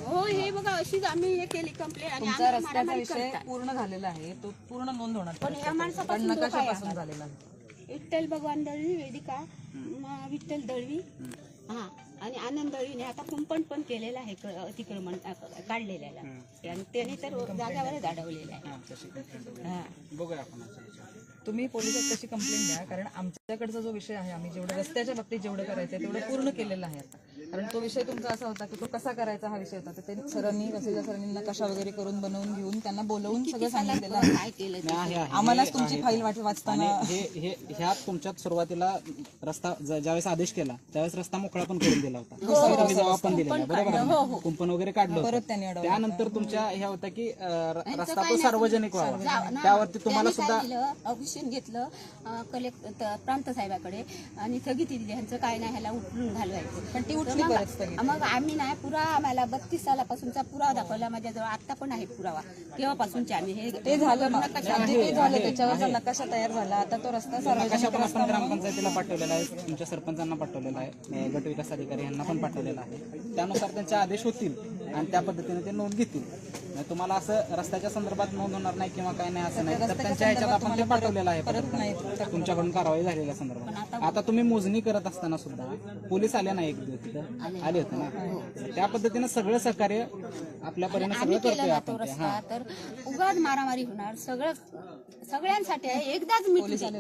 हो, हे बघा अशीच आम्ही हे केली कंप्लेंट आणि तुमचा आम्हाला रस्त्याचा मारामारी विषय करतात. पूर्ण झालेला आहे, तो पूर्ण नोंद होणार. पण ह्या माणसापासून धोका आहे नकाशापासून आम्हाला. झालेला आहे. विठ्ठल भगवान दळवी, वेदिका विठ्ठल दळवी, हा, आणि आनंद दळवीने आता कुंपण पण केलेलं आहे, अतिक्रमण काढलेलं आहे आणि त्याने तर जाग्यावरच अडवलेलं आहे. हा, बघूया आपण. तुम्ही पोलिसात तशी कंप्लेंट द्या, कारण आमच्याकडचा जो विषय आहे, आम्ही जेवढं रस्त्याच्या बाबतीत जेवढं करायचं तेवढं पूर्ण केलेलं आहे आता. कारण तो विषय तुमचा असा होता की तो कसा करायचा हा विषय होता. तर ते सरांनी वसुजा सरांनी नकाशा वगैरे करून बनवून घेऊन त्यांना बोलवून सगळं सांगितलेलं आहे. काय केलं ते? आम्हालाच तुमची फाईल वाचताना ह्यात तुमच्यात सुरुवातीला रस्ता ज्यावेळेस आदेश केला त्यावेळेस रस्ता मोकळा पण करून दिला होता. तुम्ही जबाब पण दिलेला, बरोबर आहे? कुंपण वगैरे काढलं होतं. परत त्यांनी अडवलं. त्यानंतर तुमच्या ह्या होत्या की रस्ता तो सार्वजनिक व्हावा, त्यावरती तुम्हाला सुद्धा ऑब्जेक्शन घेतलं प्रांत साहेबाकडे आणि स्थगिती दिली. ह्यांचं काय नाही, ह्याला उठलून घालवायचं. पण ती उठली परत स्थगिती. मग आम्ही नाही पुरावा, आम्हाला 32 सालापासूनचा पुरावा दाखवला. माझ्याजवळ आता पण आहे पुरावा, केव्हापासूनचे आम्ही हे ते झालं आधी ते झालं, त्याच्यावरचा नकाशा तयार झाला. आता तो रस्ता नकाशा सार्वजनिक पण रस्ता आपण ग्रामपंचायतीला पाठवलेला आहे, तुमच्या सरपंचांना पाठवलेला आहे, गट विकास अधिकारी यांना पण पाठवलेला आहे. त्यानुसार त्यांचे आदेश होतील आणि त्या पद्धतीने ते नोंद घेतील. म्हणजे तुम्हाला असं रस्त्याच्या संदर्भात नोंद होणार नाही किंवा काय नाही असं नाही. तर त्यांच्या ह्याच्यात आपण ते पाठवलेलं आहे परत नाही तुमच्याकडून कारवाई झालेल्या संदर्भात. आता तुम्ही मोजणी करत असताना सुद्धा पोलीस आले नाही, एक दिवस तिथं आले होते ना. त्या पद्धतीने सगळं सहकार्य आपल्या परीने सगळं करतोय तो आपण. रस्ता तर उगाच मारामारी होणार. सगळ्यांसाठी आहे. एकदाच मिटून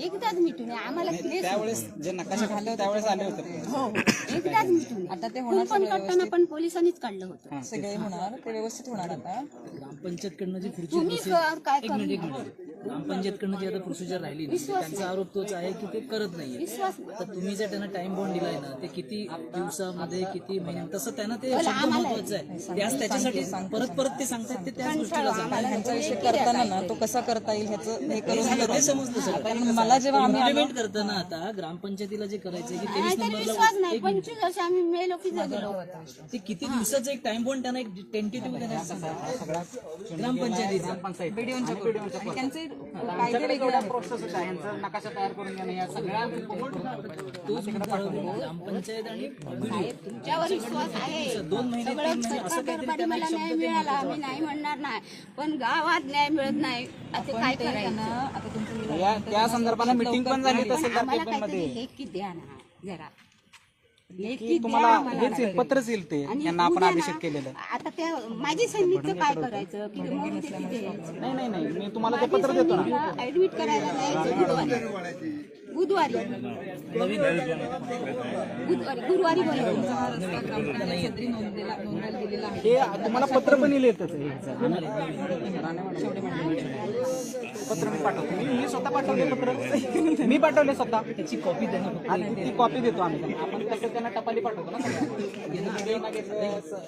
एकदाच मिटून आम्हाला त्यावेळेस जे नकाशा घालले त्यावेळेस आले होते. हो, एकदाच मिटून. आता ते होणार पण करताना पण पोलिसांनीच काढलं होतं. सगळे होणार, ते व्यवस्थित होणार. आता ग्रामपंचायतकडनं जी पुढची तुम्ही काय करू? ग्रामपंचायतकडनं जी आता प्रोसिजर राहिली ना, त्यांचा आरोप तोच आहे की ते करत नाहीये. विश्वास तर तुम्ही जर त्यांना टाइम बॉन्ड दिलाय ना, ते किती दिवसामध्ये किती महिन्यात, तसं त्यांना ते शब्द महत्वाचं आहे. त्यास त्याच्यासाठी परत परत ते सांगतात, ते त्याच गोष्टीला सांगतात. ह्यांचा विषय करताना ना तो कसा करता येईल ह्याचं हे करून ते समजलं सगळं. कारण मला जेव्हा आम्ही इम्प्लिमेंट करताना आता ग्रामपंचायतीला जे करायचंय की 23 तरी नंबरला विश्वास नाही. 25 वर्ष आम्ही मेलो की जगलो. ते किती दिवसाचं एक टाइम बॉन्ड त्यांना एक टेंटेटिव्ह देण्याचं ग्रामपंचायतीचा आणि त्यांचे आमच्याकडे जेवढ्या प्रोसेस आहे यांचा नकाशा तयार करून घेणं या सगळ्या ग्रामपंचायत आणि तुमच्यावर विश्वास आहे. 2 महिने सगळं सरकारकडे मला न्याय मिळाला, आम्ही नाही म्हणणार नाही. पण गावात न्याय मिळत नाही. आता काय करायचं? आता तुमचं त्या संदर्भाने मीटिंग पण झाली तहसीलदार आम्हाला केबिन मध्ये काहीतरी लेखी द्या ना जरा. की लेखी द्या तुम्हाला आम्हाला. हेच येईल, पत्रच येईल ते आणि यांना आपण उद्या ना, अभिषेक केलेलं. आता त्या माझी सैनिकचं काय करायचं की मग ते तिथे नाही नाही नाही, मी तुम्हाला ते पत्र देतो ना. ऍडमिट करायला जायचं बुधवारी गुरुवारी बोलवलं. हे तुम्हाला पत्र पण येईल पत्र मी पाठवतो. मी स्वतः पाठवले पत्र, मी पाठवले स्वतः. त्याची कॉपी देणं ती कॉपी देतो आम्ही त्यांना. आपण कसं त्यांना टपाली पाठवतो ना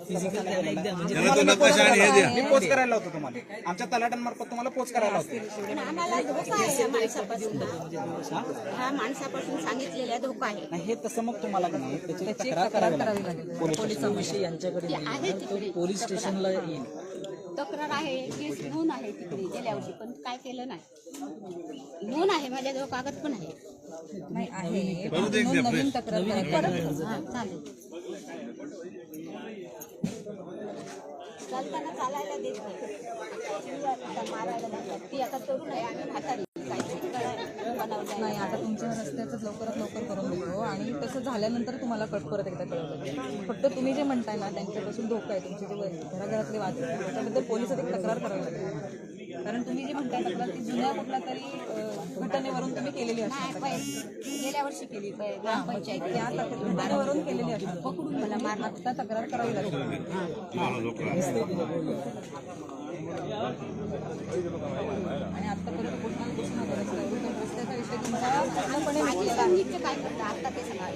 फिजिकल त्यांना एक द्या म्हणजे मी पोच करायला होतो तुम्हाला, आमच्या तलाट्यांमार्फत तुम्हाला पोच करायला होतो. पण आम्हाला धोका आहे या माणसापासून. ह्या माणसापासून सांगितलेला धोका आहे. नाही हे तसं मग तुम्हाला नाही, त्याची तक्रार करावी लागेल. पोलिसांविषयी यांच्याकडे ते आहे तिकडे पोलीस स्टेशनला येईल. तक्रार आहे, केस नोंद आहे तिकडे गेल्या वर्षी, पण काय केलं नाही. नोंद आहे, माझ्याजवळ कागद पण आहे. नाही आहे, नवीन तक्रार करायची. हा, चालेल. चालताना चालायला देत नाही. मारायला लागतात. ती आता तरुण आहे, आम्ही म्हातारी. काहीतरी बनवलं नाही, आता तुमच्या रस्त्याचं लवकरात लवकर करून देतो आणि तसं झाल्यानंतर तुम्हाला परत एकदा कळवतो. फक्त तुम्ही जे म्हणताय ना त्यांच्यापासून धोका आहे, तुमचे जे घराघरातले वाद आहेत, त्याच्याबद्दल पोलिसात एक तक्रार करावी लागेल. कारण तुम्ही जे म्हणताय तक्रार ती जुन्या कुठल्या तरी घटनेवरून तुम्ही केलेली असणार. गेल्या वर्षी केली ग्रामपंचायत. त्या घटनेवरून केलेली असणार. पकडून मला मार आता तक्रार करावी लागेल. आणि आतापर्यंत कुठला रस्त्याचा विषय तुमचा पूर्णपणे काय करतात आता ते सांगा.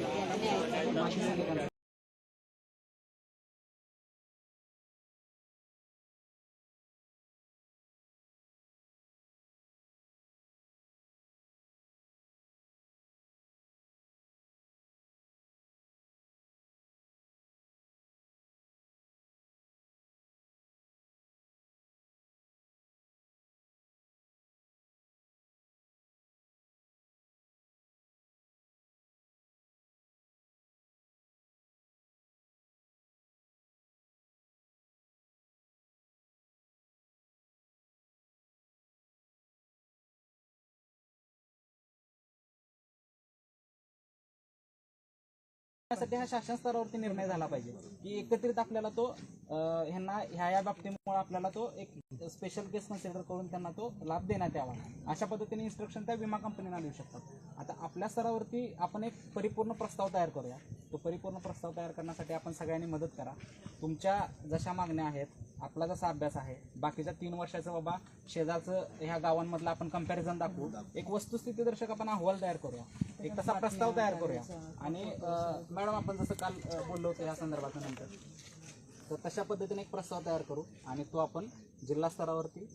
त्यासाठी हा शासन स्तरावरती निर्णय झाला पाहिजे की एकत्रित आपल्याला तो ह्यांना ह्या बाबतीमुळे आपल्याला तो एक स्पेशल केस कन्सिडर करून त्यांना तो लाभ देण्यात यावा. अशा पद्धतीने इन्स्ट्रक्शन त्या विमा कंपनीला देऊ शकतात. आता आपल्या स्तरावरती आपण एक परिपूर्ण प्रस्ताव तयार करूया. तो परिपूर्ण प्रस्ताव तयार करण्यासाठी आपण सगळ्यांनी मदत करा. तुमच्या जशा मागण्या आहेत, आपला जसा अभ्यास आहे, बाकीच्या 3 वर्षाचं बाबा शेजारचं ह्या गावांमधलं आपण कंपॅरिझन दाखवू, एक वस्तुस्थितीदर्शक आपण अहवाल तयार करूया, एक तसा प्रस्ताव तयार करूया. आणि मॅडम आपण जसं काल बोललो होतो या संदर्भात नंतर, तर तशा पद्धतीने एक प्रस्ताव तयार करू आणि तो आपण जिल्हा स्तरावरती,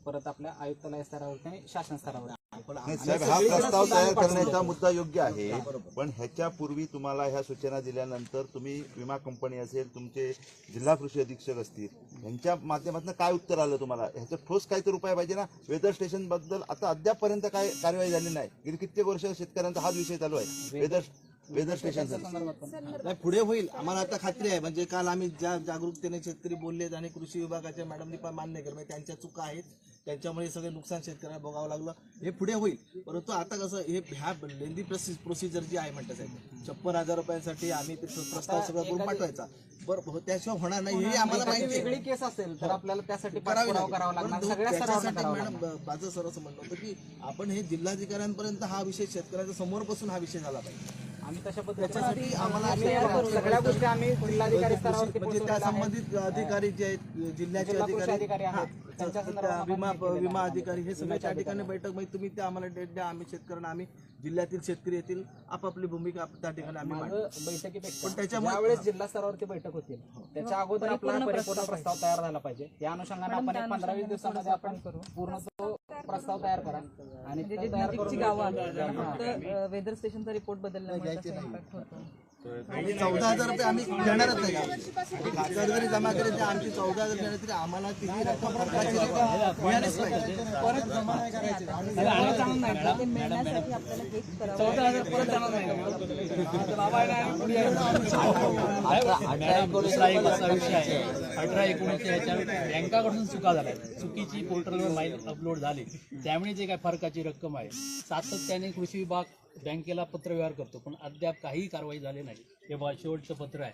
परत आपल्या आयुक्तालय स्तरावरती आणि शासन स्तरावरती. नाही साहेब, हा प्रस्ताव तयार करण्याचा मुद्दा योग्य आहे, पण ह्याच्यापूर्वी तुम्हाला ह्या सूचना दिल्यानंतर तुम्ही विमा कंपनी असेल, तुमचे जिल्हा कृषी अधीक्षक असतील, यांच्या माध्यमातून काय उत्तर आलं तुम्हाला? ह्याचं ठोस काहीतरी उपाय पाहिजे ना. वेदर स्टेशन बद्दल आता अद्यापपर्यंत काय कार्यवाही झाली नाही. गेली कित्येक वर्ष शेतकऱ्यांचा हाच विषय चालू आहे, वेदर स्टेशन. नाही, पुढे होईल आम्हाला आता खात्री आहे. म्हणजे काल आम्ही ज्या जागरूकतेने शेतकरी बोललेत आणि कृषी विभागाच्या मॅडमनी पण मान्य केलं, म्हणजे त्यांच्या चुका आहेत, त्यांच्यामुळे सगळे नुकसान शेतकऱ्यांना भोगावं लागलं. हे पुढे होईल, परंतु आता कसं हे ह्या लेंदी प्रोसिजर जी आहे म्हणतात साहेब, 56,000 रुपयांसाठी आम्ही ते प्रस्ताव सगळं करून पाठवायचा. बरं, त्याशिवाय होणार नाही हे आम्हाला माहिती आहे. वेगळी केस असेल तर आपल्याला त्यासाठी करावी पाठपुरावा करावा लागणार. सगळ्या स्तरावर करावा लागणार. मॅडम माझं सर असं म्हणणं होतं की आपण हे जिल्हाधिकाऱ्यांपर्यंत हा विषय शेतकऱ्याच्या समोर बसून हा विषय झाला पाहिजे. आम्ही तशा पद्धतीने त्याच्यासाठी आम्हाला सगळ्या गोष्टी आम्ही जिल्हाधिकारी स्तरावरती म्हणजे त्या संबंधित अधिकारी जे आहेत, जिल्ह्याचे जिल्हा कृषी अधिकारी अधिकारी, आहेत, त्यांच्या संदर्भात विमा अधिकारी, हे सगळे त्या ठिकाणी बैठक म्हणजे तुम्ही ते आम्हाला डेट द्या. आम्ही शेतकऱ्यांना, आम्ही जिल्ह्यातील शेतकरी येतील, आपापली भूमिका त्या ठिकाणी आम्ही मांडू. बैठकीपेक्षा पण त्याच्यामुळे ज्यावेळेस जिल्हा स्तरावरती बैठक होतील त्याच्या अगोदर आपला परिपूर्ण प्रस्ताव तयार झाला पाहिजे. या अनुषंगाने आपण एक 15-20 दिवसामध्ये आपण पूर्ण तो प्रस्ताव तयार करा आणि म्हणजे ते जे तयार नजीकची करून गावं आहेत त्यांना फक्त वेदर स्टेशनचा रिपोर्ट बदलल्यामुळे त्याचा impact होतो. 14,000 रुपये आम्ही देणारच नाही. कागद जरी जमा केले तर आमची 14,000 देणार तरी आम्हाला तिची रक्कम फरकाची रक्कम मिळालीच पाहिजे. ते मिळण्यासाठी आपल्याला हेच करावं. दुसरा एक असा विषय आहे, 18-19 ह्याच्या बँकाकडून चुका झाल्या, चुकीची पोर्टलवर माहिती अपलोड झाली, त्यामुळे जे काय फरकाची रक्कम आहे, सातत्याने कृषी विभाग बँकेला पत्रव्यवहार करतो, पण अद्याप काहीही कारवाई झाली नाही. हे बघा शेवटचं पत्र आहे.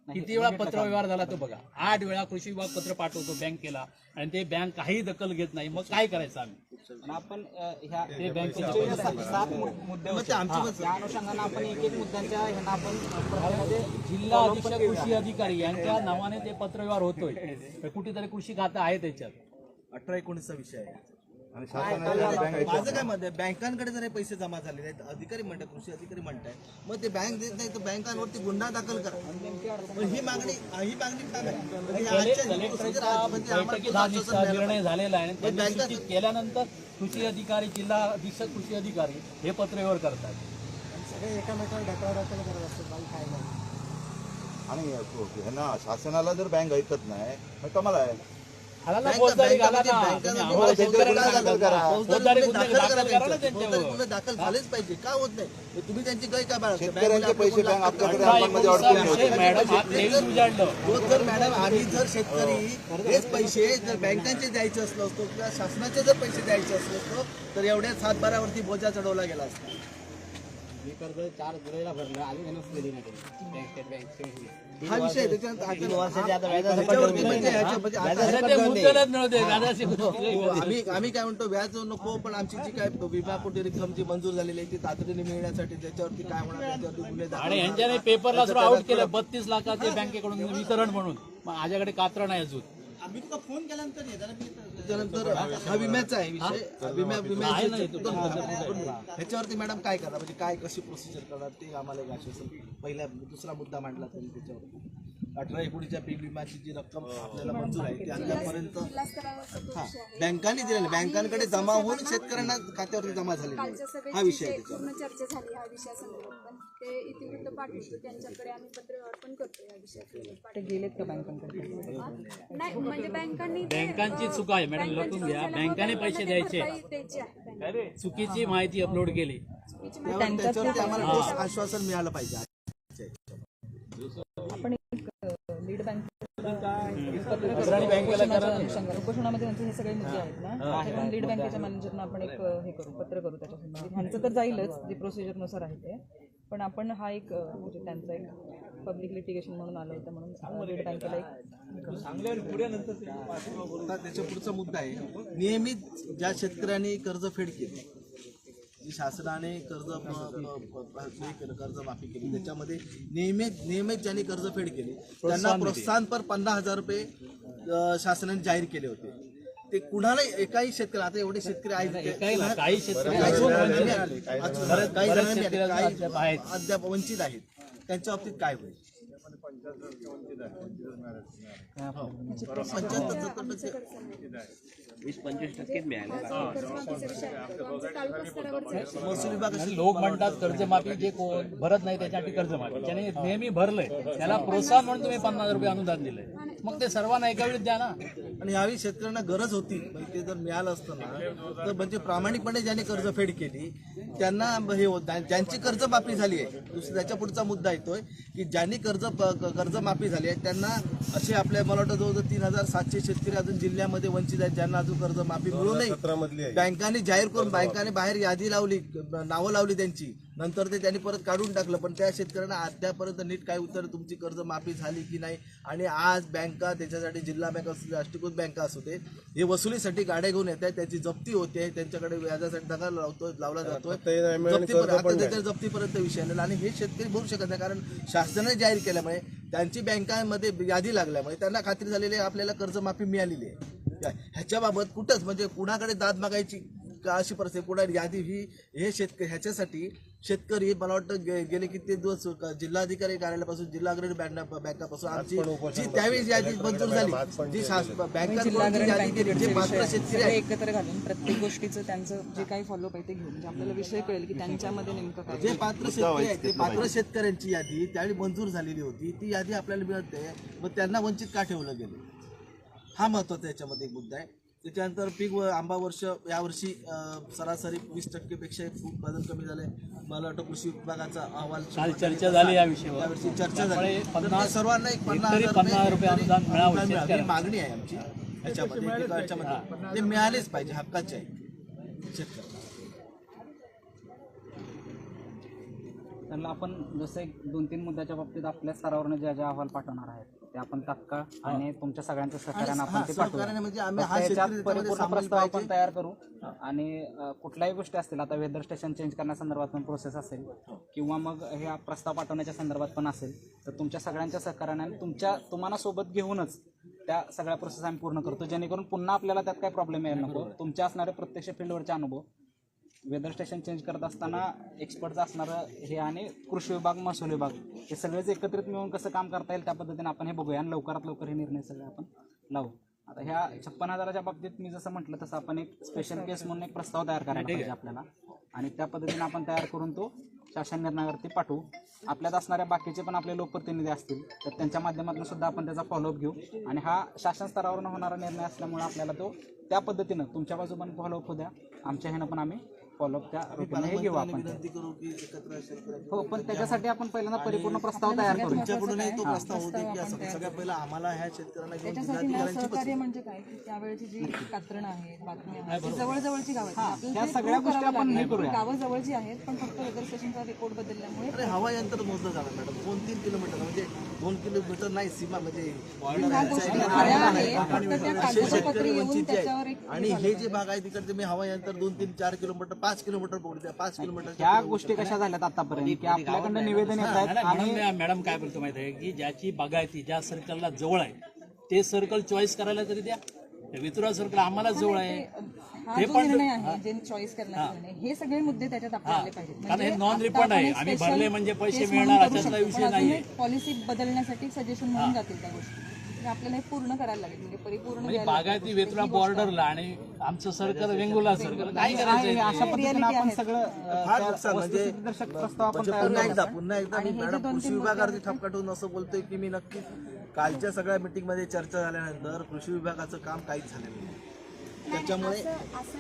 किती वेळा पत्रव्यवहार झाला तो बघा, 8 वेळा कृषी विभाग पत्र पाठवतो बँकेला आणि ते बँक काही दखल घेत नाही. मग काय करायचं आम्ही? आपण ह्या ते बँकेच्या 7 मुद्दे होते. त्या अनुषंगाने आपण एक मुद्द्यांच्या ह्यांना आपण प्रत्येकामध्ये जिल्हा अधीक्षक कृषी अधिकारी यांच्या नावाने ते पत्रव्यवहार होतोय. तर कुठेतरी कृषी खातं आहे त्याच्यात. 18-19चा विषय आहे. आणि शासनाला माझं काय मत आहे, बँकांकडे जर हे पैसे जमा झालेले आहेत, अधिकारी म्हणतात, कृषी अधिकारी म्हणताय, मग ते बँक देत नाही तर बँकांवरती गुन्हा दाखल करा. मग ही मागणी काय आहे? म्हणजे आजच्या ही procedure आहे, म्हणजे आम्हाला बैठकीत तो हा आश्वासन मिळालं निर्णय झालेला आहे. त्यांनी बँका- सूचित केल्यानंतर कृषी अधिकारी, जिल्हा अधीक्षक कृषी अधिकारी हे पत्रव्यवहार करतात. आणि ह्यांना शासनाला जर बँक ऐकत नाही मग कमाल आहे. हाला फौजदारी घाला ना. बँकांमध्ये तुम्ही आम्हाला त्यांच्यावर फौजदारी गुन्हा दाखल करा. फौजदारी गुन्हे दाखल दाखल करा करा ना त्यांच्यावर. त्यांच्यावर. गुन्हे दाखल झालेच पाहिजे. का होत नाही? हे तुम्ही त्यांची गय का बाळगता? शेतकऱ्यांचे पैसे बँक आपल्याकडे 18-19 अकाउंटमध्ये अडकून विषय ठेवते. मॅडम हा तेच उजाडलं. तो जर मॅडम आम्ही जर शेतकरी हेच पैसे जर बँकांचे द्यायचे असलो असतो किंवा शासनाचे जर पैसे द्यायचे असलो असतो तर एवढ्या 7-12 बोजा चढवला गेला असता. हा विषय त्याच्यावरती म्हणजे अरे ते मुद्दलच नव्हते व्याजाची आम्ही काय म्हणतो, व्याज नको, पण आमची जी काय विमापोटी रक्कम जी मंजूर झालेली आहे ती तातडीने मिळण्यासाठी त्याच्यावरती काय होणार, त्याच्यावरती गुन्हे दाखल आणि यांच्याने पेपरला सुद्धा आउट केलं 32 लाखाचे बँकेकडून वितरण म्हणून. मग माझ्याकडे कात्र नाही अजून. त्याच्यानंतर हा विम्याचा आहे विषय. ह्याच्यावरती मॅडम काय करणार, म्हणजे काय कशी प्रोसिजर करणार ते आम्हाला एक आश्वासन. पहिला दुसरा मुद्दा मांडला तरी त्याच्यावरती 18-19च्या पीक विम्याची जी रक्कम आपल्याला मंजूर आहे ती अद्यापर्यंत बँकांनी दिलेली, बँकांकडे जमा होऊन शेतकऱ्यांना खात्यावरती जमा झालेली हा विषय आहे. पूर्ण चर्चा झाली ह्या विषयासंदर्भात, पण ते इतिवृत्त पाठवतो त्यांच्याकडे आम्ही पत्रव्यवहार पण करतो या विषयात. ते गेलेत का बँकांकडे? नाही म्हणजे बँकांनी बँकांची चूक आहे मॅडम, लपून घ्या. बँकाने पैसे द्यायचे, द्यायची आहे. चुकीची माहिती अपलोड केली. त्याच्यावरती आम्हाला ठोस आश्वासन मिळालं पाहिजे. आपण एक लीड बँक बँकेला उपोषणामध्ये त्यांचे हे सगळे मुद्दे आहेत ना, त्याच्यामुळे लीड बँकेच्या मॅनेजरना आपण एक हे करू, पत्र करू त्याच्या संबंधित. ह्यांचं तर जाईलच जे प्रोसिजरनुसार आहे ते, पण आपण हा एक म्हणजे त्यांचा एक पब्लिक लिटिगेशन म्हणून आलं होतं म्हणून लीड बँकेला एक आता त्याच्या पुढचा मुद्दा आहे, नियमित ज्या शेतकऱ्यांनी कर्जफेड केली, जी शासनाने कर्जमाफी केली, त्याच्यामध्ये नियमित ज्यांनी कर्जफेड केली त्यांना प्रोत्साहनपर 50,000 रुपये शासनाने जाहीर केले होते. ते कुणाला एकाही शेतकरी, आता एवढे शेतकरी आहेत, काही शेतकरी काही अद्याप वंचित आहेत, त्यांच्या बाबतीत काय होईल? 20-25% महसूल विभागाची लोक म्हणतात कर्जमाफी जे कोण भरत नाही त्याच्यासाठी कर्जमाफी, ज्याने नेहमी भरलंय त्याला प्रोत्साहन म्हणून तुम्ही 50,000 रुपये अनुदान दिलंय, मग ते सर्वांना एका वेळीच द्या ना. आणि यावेळी शेतकऱ्यांना गरज होती, म्हणजे ते जर मिळालं असतं ना तर म्हणजे प्रामाणिकपणे ज्यांनी कर्जफेड केली त्यांना हे ज्यांची कर्जमाफी झाली आहे. त्याच्या पुढचा मुद्दा येतोय की ज्यांनी कर्जमाफी झाली आहे त्यांना असे आपल्या मला वाटतं जवळजवळ 3,700 शेतकरी अजून जिल्ह्यामध्ये वंचित आहेत, ज्यांना अजून कर्जमाफी मिळू नये. बँकांनी जाहीर करून बँकाने बाहेर यादी लावली, नावं लावली त्यांची, नंतर ते त्यांनी परत काढून टाकलं, पण त्या शेतकऱ्यांना अद्यापर्यंत नीट काय उत्तर तुमची कर्जमाफी झाली की नाही. आणि आज बँका त्याच्यासाठी जिल्हा बँक असू दे, राष्ट्रीयकृत बँका असू दे, हे वसुलीसाठी गाड्या घेऊन येत आहेत, त्याची जप्ती होते, त्यांच्याकडे व्याजासाठी दगा लावला जातोय, जप्तीपर्यंत विषय आलेला. आणि हे शेतकरी भरू शकत नाही, कारण शासनाने जाहीर केल्यामुळे त्यांची बँकांमध्ये यादी लागल्यामुळे त्यांना खात्री झालेली आहे आपल्याला कर्जमाफी मिळालेली आहे. ह्याच्याबाबत कुठंच म्हणजे कुणाकडे दाद मागायची का अशी परिस्थिती, कुणा यादी ही हे शेतकरी ह्याच्यासाठी शेतकरी मला वाटतं गेले किती दिवस जिल्हाधिकारी कार्यालयापासून जिल्हा अग्रणी बँकापासून आमची जी त्यावेळी यादी मंजूर झाली, जी बँका शेतकरी एकत्र घालून प्रत्येक गोष्टीचं त्यांचं जे काही फॉलोअप आहे ते घेऊन म्हणजे आपल्याला विषय कळेल की त्यांच्यामध्ये नेमकं काय. जे पात्र शेतकरी आहेत ते पात्र शेतकऱ्यांची यादी त्यावेळी मंजूर झालेली होती, ती यादी आपल्याला मिळते, मग त्यांना वंचित का ठेवलं गेलं, हा महत्वाचा याच्यामध्ये एक मुद्दा आहे. त्याच्यानंतर पीक व आंबा वर्ष यावर्षी सरासरी 20% पेक्षा उत्पादन कमी झालंय. मला वाटतं कृषी विभागाचा अहवाल चर्चा झाली या विषयावर, यावर्षी चर्चा झाली. सर्वांना एक 50,000 रुपये अनुदान मिळावं ही मागणी आहे आमची याच्यामध्ये, ते मिळालेच पाहिजे, हक्काचे आहे शेतकऱ्यांना. त्यांना आपण जसं एक 2-3 मुद्द्याच्या बाबतीत आपल्या स्तरावरून ज्या अहवाल पाठवणार आहेत ते आपण तात्काळ आणि तुमच्या सगळ्यांच्या सहकार्याने आपण ते सहकार्याने म्हणजे आम्ही हा त्याच्यात शेतकरी परिपूर्ण प्रस्ताव आपण तयार करू. आणि कुठल्याही गोष्टी असतील, आता वेदर स्टेशन चेंज करण्यासंदर्भात पण प्रोसेस असेल किंवा मग हे प्रस्ताव पाठवण्याच्या संदर्भात पण असेल, तर तुमच्या सगळ्यांच्या सहकार्याने आणि तुम्हाला सोबत घेऊनच त्या सगळ्या प्रोसेस आम्ही पूर्ण करतो, जेणेकरून पुन्हा आपल्याला त्यात काही प्रॉब्लेम यायला नको. तुमच्या असणारे प्रत्यक्ष फील्डवरचे अनुभव, वेदर स्टेशन चेंज करत असताना एक्सपर्टचं असणारं हे आणि कृषी विभाग, महसूल विभाग हे सगळेच एकत्रित मिळून कसं काम करता येईल त्या पद्धतीने आपण हे बघूया आणि लवकरात लवकर हे निर्णय सगळे आपण लावू. आता ह्या 56,000च्या बाबतीत मी जसं म्हटलं तसं आपण एक स्पेशल केस म्हणून एक प्रस्ताव तयार करायला पाहिजे आपल्याला, आणि त्या पद्धतीने आपण तयार करून तो शासन निर्णयावरती पाठवू. आपल्यात असणाऱ्या बाकीचे पण आपले लोकप्रतिनिधी असतील तर त्यांच्या माध्यमातून सुद्धा आपण त्याचा फॉलोअप घेऊ. आणि हा शासन स्तरावरून होणारा निर्णय असल्यामुळे आपल्याला तो त्या पद्धतीनं तुमच्या बाजू पण फॉलोअप होऊ द्या, आमच्या ह्यानं पण आम्ही फॉलोअप त्या रूपाने हे घेऊ आपण. हो, पण त्याच्यासाठी आपण पहिल्यांदा परिपूर्ण प्रस्ताव तयार करू. तुमच्याकडूनही तो प्रस्ताव होते की असं सगळ्यात पहिलं आम्हाला ह्या शेतकऱ्यांना घेऊन जिल्हाधिकाऱ्यांची सहकार्य म्हणजे काय की त्यावेळेची जी कात्रणं आहेत, बातम्या आहेत, ती जवळजवळची गाव आहेत, त्या सगळ्या गोष्टी आपण हे करूया. गावं जवळची आहेत, पण फक्त वेदर स्टेशनचा रिपोर्ट बदलल्यामुळे अरे हवा यंत्र मोजलं जाणार मॅडम, 2-3 किलोमीटर म्हणजे 2 किलोमीटर नाही सीमा म्हणजे आणि हे जे भाग आहे तिकडचे मी हवा यंत्र 2-3-4 किलोमीटर 5 किलोमीटर बोलू द्या, 5 किलोमीटर. ह्या गोष्टी कशा झाल्यात आतापर्यंत की आपल्याकडनं निवेदन येत आहेत आणि मॅडम काय बोलतो माहिती आहे की ज्याची बागायती ज्या सर्कलला जवळ आहे ते सर्कल चॉईस करायला तरी द्या. वितुरा सर्कल आम्हाला जवळ आहे, हा जो निर्णय आहे जे चॉईस करण्याचा निर्णय, हे सगळे मुद्दे त्याच्यात आपले आले पाहिजेत. कारण हे नॉन रिफंड आहे, आम्ही भरले म्हणजे पैसे मिळणार अशातला विषय नाहीये. पॉलिसी बदलण्यासाठी सजेशन म्हणून जातील त्या गोष्टी, आपल्याला हे पूर्ण करायला लागेल म्हणजे परिपूर्ण म्हणजे बागायती वेतुरा बॉर्डरला आणि आमचं सर्कल वेंगुला सर्कल काय करायचं. अशा पद्धतीने आपण सगळं फार नुकसान म्हणजे प्रस्ताव आपण पुन्हा एकदा मी मॅडम कृषी विभागावरती ठपका ठेवून असं बोलतोय की मी नक्की कालच्या सगळ्या मीटिंग मध्ये चर्चा झाल्यानंतर कृषी विभागाचं काम काहीच झालेलं नाही. त्याच्यामुळे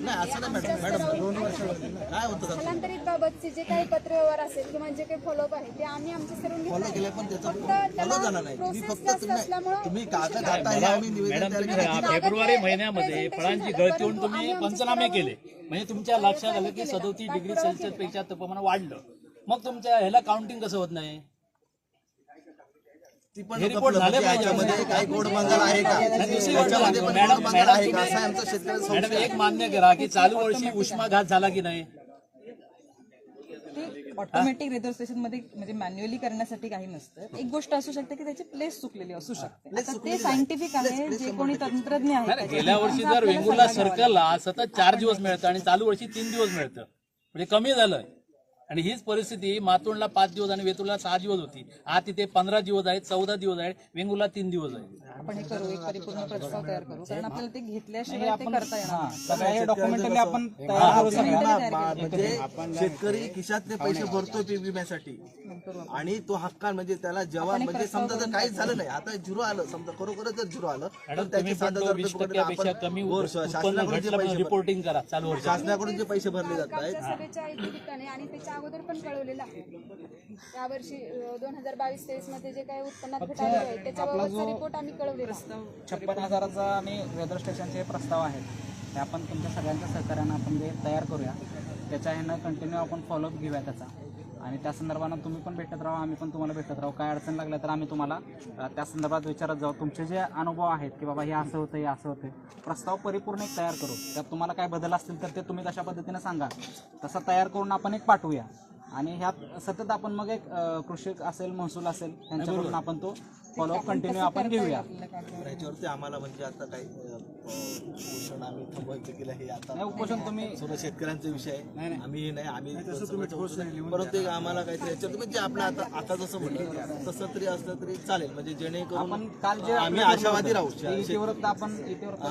नाही असं नाही मॅडम 2 वर्ष काय होतं स्थलांतरित बाबतचे जे काही पत्रव्यवहार असेल किंवा जे काही फॉलोअप आहे ते आम्ही आमच्या सर्व फॉलो केलं, पण त्याचा फॉलो झाला नाही. तुम्ही फक्त तुम्ही कागद आता हे आम्ही निवेदन फेब्रुवारी महिन्यामध्ये फळांची गळती होऊन तुम्ही पंचनामे केले म्हणजे तुमच्या लक्षात आलं की 37 डिग्री सेल्सिअस पेक्षा तापमान वाढलं. मग तुमच्या ह्याला काउंटिंग कसं होत नाही? ती पण हे रिपोर्ट झाले म्हणजे पाहिजे. याच्यामध्ये काही गोड मंगल आहे का, आणि दुसरी गोष्ट, याच्यामध्ये पण मॅडम- गोड मंगल आहे का, असा आमचा शेतकरी मॅडम एक मान्य करा की चालू वर्षी उष्माघात झाला की नाही? ते ऑटोमॅटिक रेजिस्ट्रेशन मध्ये म्हणजे मॅन्युअली करण्यासाठी काही नसतं. एक गोष्ट असू शकते की त्याची प्लेस चुकलेली असू शकते. आता ते सायंटिफिक आहे, जे कोणी तंत्रज्ञ नाही, आहे गेल्या वर्षी जर वेंगुर्ला सर्कलला सतत 4 दिवस मिळतं आणि चालू वर्षी 3 दिवस मिळतं, म्हणजे कमी झालं. आणि हीच परिस्थिती मातोंडला 5 दिवस आणि वेतुळला 6 दिवस होती. आज तिथे 15 दिवस आहेत, 14 दिवस आहेत, वेंगुर्ला 3 दिवस आहेत. आपण हे करू, एक परिपूर्ण प्रस्ताव तयार करू, कारण आपल्याला ते घेतल्याशिवाय ते करता येणार नाही. सगळ्या डॉक्युमेंटरी आपण तयार करू म्हणजे शेतकरी खिशातले पैसे भरतोय पीक विम्यासाठी आणि तो हक्कान म्हणजे त्याला जेव्हा म्हणजे समजा जर काहीच झालं नाही, आता झिरो आलं, समजा खरोखरच जर झिरो आलं तर मॅडम त्याचे तुम्ही 7,000 पेक्षा कमी रुपये उत्पन्न घटलं रिपोर्टिंग करा चालू वर्षी. शासनाकडून जे पैसे भरले जात आहेत कालच्या सभेच्या इतिवृत्ताने आणि त्याच्या अगोदर पण कळवलेलं आहे. यावर्षी 2022-23 मध्ये जे काही उत्पन्नात घट आलेले आहे त्याच्याबाबतचा रिपोर्ट आम्ही कळवलेला आहे. 56,000चा आणि वेदर स्टेशनचे प्रस्ताव आहेत ते आपण तुमच्या सगळ्यांच्या सहकार्यानं आपण जे तयार करूया, त्याच्या ह्यानं कंटिन्यू आपण फॉलोअप घेऊया त्याचा. आणि त्या संदर्भानं तुम्ही पण भेटत राहा, आम्ही पण तुम्हाला भेटत राहू. काय अडचण लागल्या तर आम्ही तुम्हाला त्या संदर्भात विचारत जाऊ. तुमचे जे अनुभव आहेत की बाबा हे असं होतं, हे असं होतं, प्रस्ताव परिपूर्ण एक तयार करू. त्यात तुम्हाला काय बदल असतील तर ते तुम्ही तशा पद्धतीने सांगा, तसा तयार करून आपण एक पाठवूया. आणि ह्यात सतत आपण मग एक कृषी असेल, महसूल असेल, त्यांच्याकडून आपण तो फॉलोअप कंटिन्यू आपण घेऊया. याच्यावरती आम्हाला म्हणजे आता काही उपोषण आम्ही थांबवायचं केलं हे आता नाही, उपोषण तुम्ही सर्व शेतकऱ्यांचा विषय आहे. आम्ही नाही, आम्ही परंतु एक आम्हाला काहीतरी याच्यावर म्हणजे आपलं आता जसं म्हटलं तसं तरी असलं तरी चालेल, म्हणजे जेणेकरून आपण काल जे आम्ही आशावादी राहू. इतिवृत्त आपण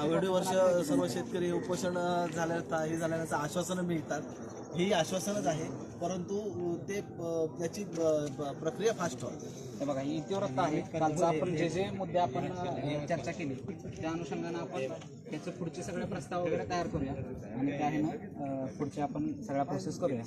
एवढे वर्ष सर्व शेतकरी उपोषण हे झाल्यानंतर आश्वासनं मिळतात, ही आश्वासनच आहे, परंतु ते त्याची प्रक्रिया फास्ट होते. हे बघा, ही इतिवृत्त आहे. कालचा आपण जे मुद्दे आपण चर्चा केली त्या अनुषंगानं आपण त्याचे पुढचे सगळे प्रस्ताव वगैरे तयार करूया आणि त्या ह्यानं पुढचे आपण सगळ्या प्रोसेस करूया.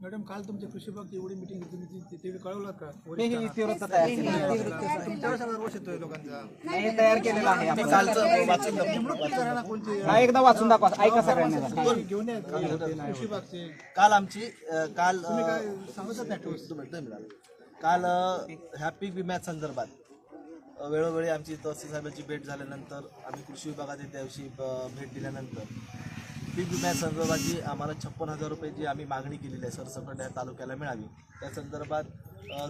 मॅडम, काल तुमच्या कृषी विभाग एवढी मिटिंग होती, ते कळवलं का? हे इतिवृत्त तयार केलं आहे. तुमच्यावर सगळा रोष येतोय लोकांचा. हे तयार केलेलं आहे आपण. कालचं वाचून हा, एकदा वाचून दाखवा, ऐका सगळ्यांनी. घेऊन या कृषी विभागचे. काल आमची काल सांगतच नाही. काल ह्या पीक विम्या संदर्भात वेळोवेळी आमची तहसील साहेबांची भेट झाल्यानंतर आम्ही कृषी विभागाच्या त्या दिवशी भेट दिल्यानंतर पीक विम्या संदर्भाची आम्हाला 56,000 रुपये जी आम्ही मागणी केलेली आहे सरसकट या तालुक्याला मिळावी, त्या संदर्भात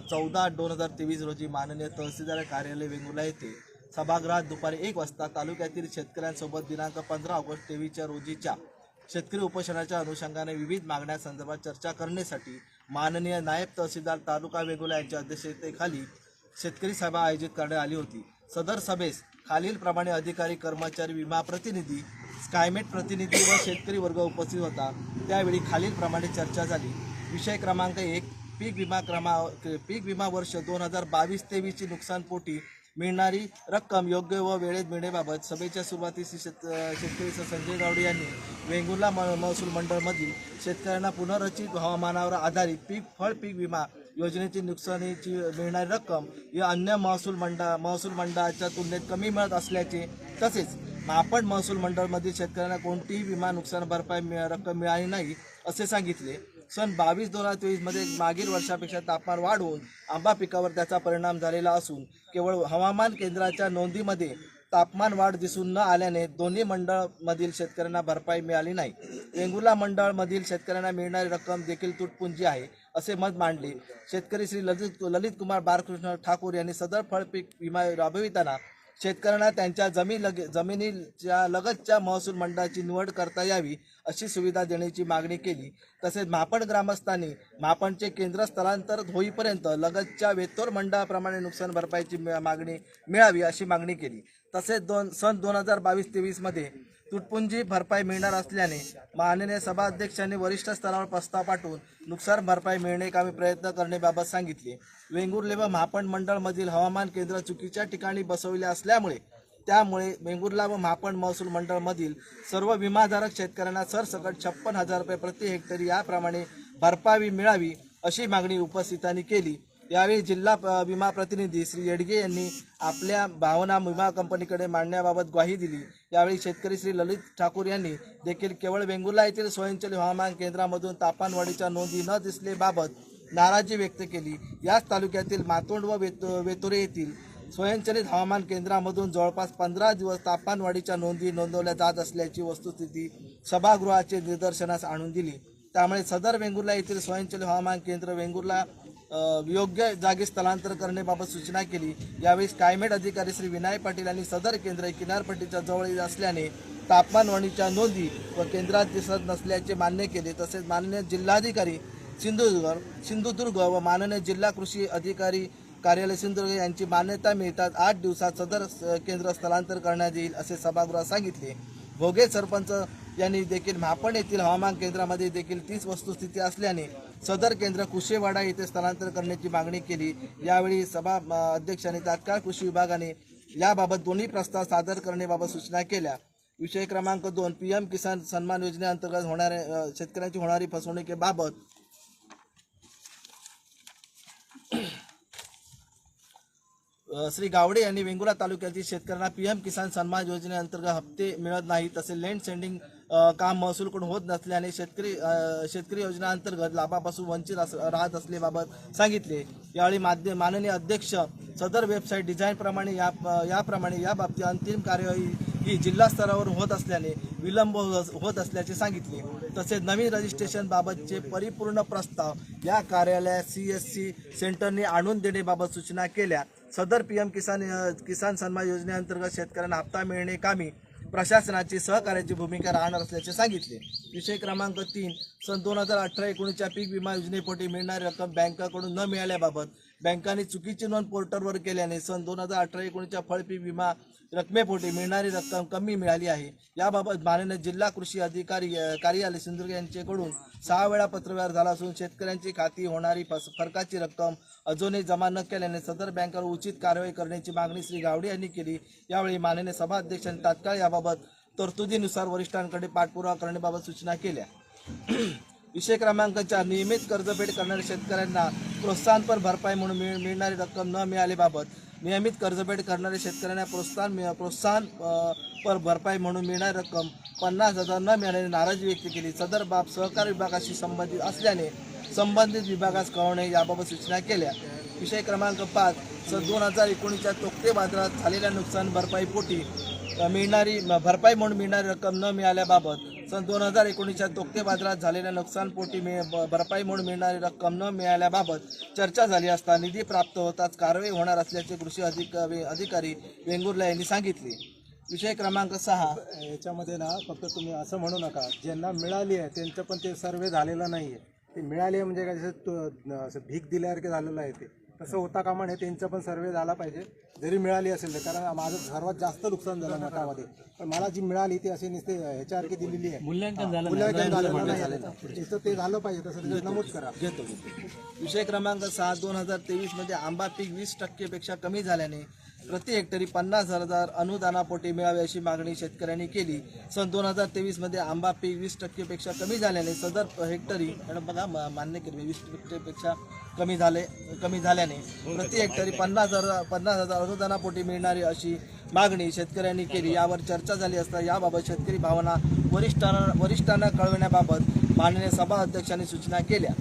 14/8/2023 रोजी माननीय तहसीलदार कार्यालय वेंगुर्ला येथे सभागृहात दुपारी 1 वाजता तालुक्यातील शेतकऱ्यांसोबत दिनांक 15 ऑगस्ट 2023 रोजीच्या शेतकरी उपोषणाच्या अनुषंगाने विविध मागण्यांसंदर्भात चर्चा करण्यासाठी माननीय नायब तहसीलदार तालुका वेंगुर्ला यांच्या अध्यक्षतेखाली शेतकरी सभा आयोजित करण्यात आली होती. सदर सभेस खालीलप्रमाणे अधिकारी, कर्मचारी, विमा प्रतिनिधी, स्कायमेट प्रतिनिधी व शेतकरी वर्ग उपस्थित होता. त्यावेळी खालीलप्रमाणे चर्चा झाली. विषय क्रमांक 1, पीक विमा वर्ष 2022-23 ची नुकसानपोटी मिळणारी रक्कम योग्य व वेळेत मिळण्याबाबत सभेच्या सुरुवातीस शेतकरी संजय गावडे यांनी वेंगुर्ला महसूल मंडळमधील शेतकऱ्यांना पुनर्रचित हवामानावर आधारित फळ पीक विमा योजनेची नुकसानीची मिळणारी रक्कम या अन्य महसूल मंडळाच्या तुलनेत कमी मिळत असल्याचे, तसेच मापड महसूल मंडळमधील शेतकऱ्यांना कोणतीही विमा नुकसान भरपाई रक्कम मिळाली नाही असे सांगितले. सन 22-2023 मध्ये मागील वर्षापेक्षा तापमान वाढून आंबा पिकावर त्याचा परिणाम झालेला असून केवळ हवामान केंद्राच्या नोंदीमध्ये तापमान वाढ दिसून न आल्याने दोन्ही मंडळमधील शेतकऱ्यांना भरपाई मिळाली नाही. वेंगुर्ला मंडळमधील शेतकऱ्यांना मिळणारी रक्कम देखील तुटपुंजी आहे असे मत मांडले. शेतकरी श्री ललित कुमार बाळकृष्ण ठाकूर यांनी सदर फळ पीक विमा राबविताना शेतकऱ्यांना त्यांच्या जमिनीच्या लगतच्या महसूल मंडळाची निवड करता यावी अशी सुविधा देण्याची मागणी केली. तसेच मापण ग्रामस्थांनी मापणचे केंद्र स्थलांतर होईपर्यंत लगतच्या वेतोर मंडळाप्रमाणे नुकसान भरपाईची मागणी मिळावी अशी मागणी केली. तसेच सन 2022-23 मध्ये तुटपुंजी भरपाई मिळणार असल्याने माननीय सभाध्यक्षांनी वरिष्ठ स्तरावर प्रस्ताव पाठवून नुकसान भरपाई मिळण्याकामी प्रयत्न करण्याबाबत सांगितले. वेंगुर्ले व मापण मंडळमधील हवामान केंद्र चुकीच्या ठिकाणी बसवले असल्यामुळे त्यामुळे वेंगुर्ला व मापण महसूल मंडळमधील सर्व विमाधारक शेतकऱ्यांना सरसकट 56,000 रुपये प्रति हेक्टरी याप्रमाणे भरपाई मिळावी अशी मागणी उपस्थितांनी केली. यावेळी जिल्हा विमा प्रतिनिधी श्री येडगे यांनी आपल्या भावना विमा कंपनीकडे मांडण्याबाबत ग्वाही दिली. यावेळी शेतकरी श्री ललित ठाकूर यांनी देखील केवळ वेंगुर्ला येथील स्वयंचलित हवामान केंद्रामधून तापमानवाढीच्या नोंदी न दिसल्याबाबत नाराजी व्यक्त केली. याच तालुक्यातील मातोंड व वेतोरे येथील स्वयंचलित हवामान केंद्रामधून जवळपास 15 दिवस तापमानवाढीच्या नोंदी नोंदवल्या जात असल्याची वस्तुस्थिती सभागृहाचे निदर्शनास आणून दिली. त्यामुळे सदर वेंगुर्ला येथील स्वयंचलित हवामान केंद्र वेंगुर्ला योग्य जागी स्थलांतर करण्याबाबत सूचना केली. यावेळी स्कायमेट अधिकारी श्री विनायक पाटील यांनी सदर केंद्र किनारपट्टीच्या जवळ असल्याने तापमानवाढीच्या नोंदी व केंद्रात दिसत नसल्याचे मान्य केले. तसेच माननीय जिल्हाधिकारी सिंधुदुर्ग व माननीय जिल्हा कृषी अधिकारी कार्यालय सिंधुदुर्ग यांची मान्यता मिळतात 8 दिवसात सदर केंद्र स्थलांतर करण्यात येईल असे सभागृहात सांगितले. भोगे सरपंच यांनी देखील म्हापण येथील हवामान केंद्रामध्ये देखील तीच वस्तुस्थिती असल्याने सदर केंद्र कुशेवाडा येथे स्थलांतर करण्याची मागणी केली. यावेळी सभा अध्यक्षांनी तात्काळ कृषी विभागाने याबाबत दोन्ही प्रस्ताव सादर करण्याबाबत सूचना केल्या. विषय क्रमांक 2 PM किसान सन्मान योजनेअंतर्गत होणाऱ्या शेतकऱ्यांची होणारी फसवणुकीबाबत श्री गावडे यांनी वेंगुर्ला तालुक्यातील शेतकऱ्यांना PM किसान सन्मान योजनेअंतर्गत हप्ते मिळत नाही. तसे लँड सेंडिंग काम महसूलकडून होत नसल्याने शेतकरी योजनेअंतर्गत लाभापासून वंचित राहत असल्याबाबत सांगितले. यावेळी माननीय अध्यक्ष सदर वेबसाईट डिझाईनप्रमाणे याप्रमाणे याबाबतीत अंतिम कार्यवाही ही जिल्हा स्तरावर होत असल्याने विलंब होत असल्याचे सांगितले. तसेच नवीन रजिस्ट्रेशन बाबतचे परिपूर्ण प्रस्ताव या कार्यालयात CSC सेंटरने आणून देण्याबाबत सूचना केल्या. सदर PM किसान सन्मान योजनेअंतर्गत शेतकऱ्यांना हप्ता मिळणे कामी प्रशासनाची सहकार्याची भूमिका राहणार असल्याचे सांगितले. विषय क्रमांक 3 सन 2018-19च्या पीक विमा योजनेपोटी मिळणारी रक्कम बँकाकडून न मिळाल्याबाबत बँकांनी चुकीची नोंद पोर्टलवर केल्याने सन 2018-19च्या फळपीक विमा रकमेपोटी मिळणारी रक्कम कमी मिळाली आहे. याबाबत माननीय जिल्हा कृषी अधिकारी कार्यालय सिंधुदुर्ग यांच्याकडून 6 वेळा पत्रव्यवहार झाला असून शेतकऱ्यांची खाती होणारी फरकाची रक्कम अजूनही जमा न केल्याने सदर बँकेवर उचित कारवाई करण्याची मागणी श्री गावडे यांनी केली. यावेळी माननीय सभाध्यक्षांनी तात्काळ याबाबत तरतुदीनुसार वरिष्ठांकडे पाठपुरावा करण्याबाबत सूचना केल्या. विषय क्रमांक 4 नियमित कर्जफेड करणाऱ्या शेतकऱ्यांना प्रोत्साहनपर भरपाई म्हणून मिळणारी रक्कम न मिळाल्याबाबत नियमित कर्जफेड करणाऱ्या शेतकऱ्यांना प्रोत्साहनपर भरपाई म्हणून मिळणारी रक्कम 50,000 न मिळाल्याने नाराजी व्यक्त केली. सदर बाब सहकार विभागाशी संबंधित असल्याने संबंधित विभागास कळवणे याबाबत सूचना केल्या. विषय क्रमांक 5 सन 2019च्या तोक्ते बाजारात झालेल्या नुकसान भरपाईपोटी भरपाई म्हणून मिळणारी रक्कम न मिळाल्याबाबत सन 2019च्या तोक्ते बाजारात झालेल्या नुकसानपोटी भरपाई म्हणून मिळणारी रक्कम न मिळाल्याबाबत चर्चा झाली असता निधी प्राप्त होताच कारवाई होणार असल्याचे कृषी अधिकारी वेंगुर्ला यांनी सांगितले. विषय क्रमांक 6 याच्यामध्ये ना फक्त तुम्ही असं म्हणू नका ज्यांना मिळाली आहे त्यांचं पण ते सर्वे झालेलं नाही आहे. ते मिळाली आहे म्हणजे काय जसं भीक दिल्यासारखं झालेलं आहे ते तसं होता कामा नये. त्यांचा पण सर्वे झाला पाहिजे जरी मिळाली असेल तर. कारण माझं सर्वात जास्त नुकसान झालं मठामध्ये पण मला जी मिळाली ती असे नुसते ह्याच्यासारखी दिलेली आहे. मूल्यांकन झालं नाही झालेलं त्याचं ते झालं पाहिजे तसं त्याच्यात नमूद करा. घेतो. विषय क्रमांक 7 2023 मध्ये आंबा पीक 20% पेक्षा कमी झाल्याने प्रति हेक्टरी 50,000 अनुदानापोटी मिळावे अशी मागणी शेतकऱ्यांनी केली. सन 2023 मध्ये आंबा पीक 20% पेक्षा कमी झाल्याने सदर हेक्टरी बघा मान्य केली 20% पेक्षा कमी झाल्याने प्रति हेक्टरी 50,000 अनुदानापोटी मिळणारी अशी मागणी शेतकऱ्यांनी केली. यावर चर्चा झाली असता याबाबत शेतकरी भावना वरिष्ठांना कळविण्याबाबत माननीय सभा अध्यक्षांनी सूचना केल्या.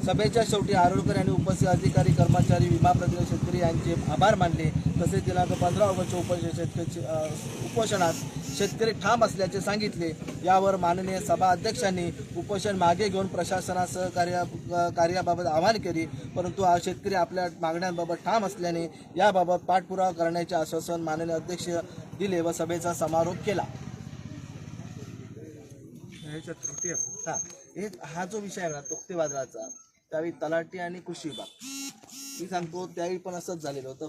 सभेच्या शेवटी आरोळकर यांनी उपस्थित अधिकारी कर्मचारी विमा प्रतिनिधी शेतकरी यांचे आभार मानले. तसेच दिनांक 15 ऑगस्टच्या उपोषणात शेतकरी ठाम असल्याचे सांगितले. यावर माननीय सभा अध्यक्षांनी उपोषण मागे घेऊन प्रशासनास कार्याबाबत आवाहन केले. परंतु शेतकरी आपल्या मागण्यांबाबत ठाम असल्याने याबाबत पाठपुरावा करण्याचे आश्वासन माननीय अध्यक्ष दिले व सभेचा समारोप केला. हा जो विषय आहे ना तोक्ते बाजाराचा त्यावेळी तलाठी आणि कृषी विभाग मी सांगतो त्यावेळी पण असंच झालेलं होतं.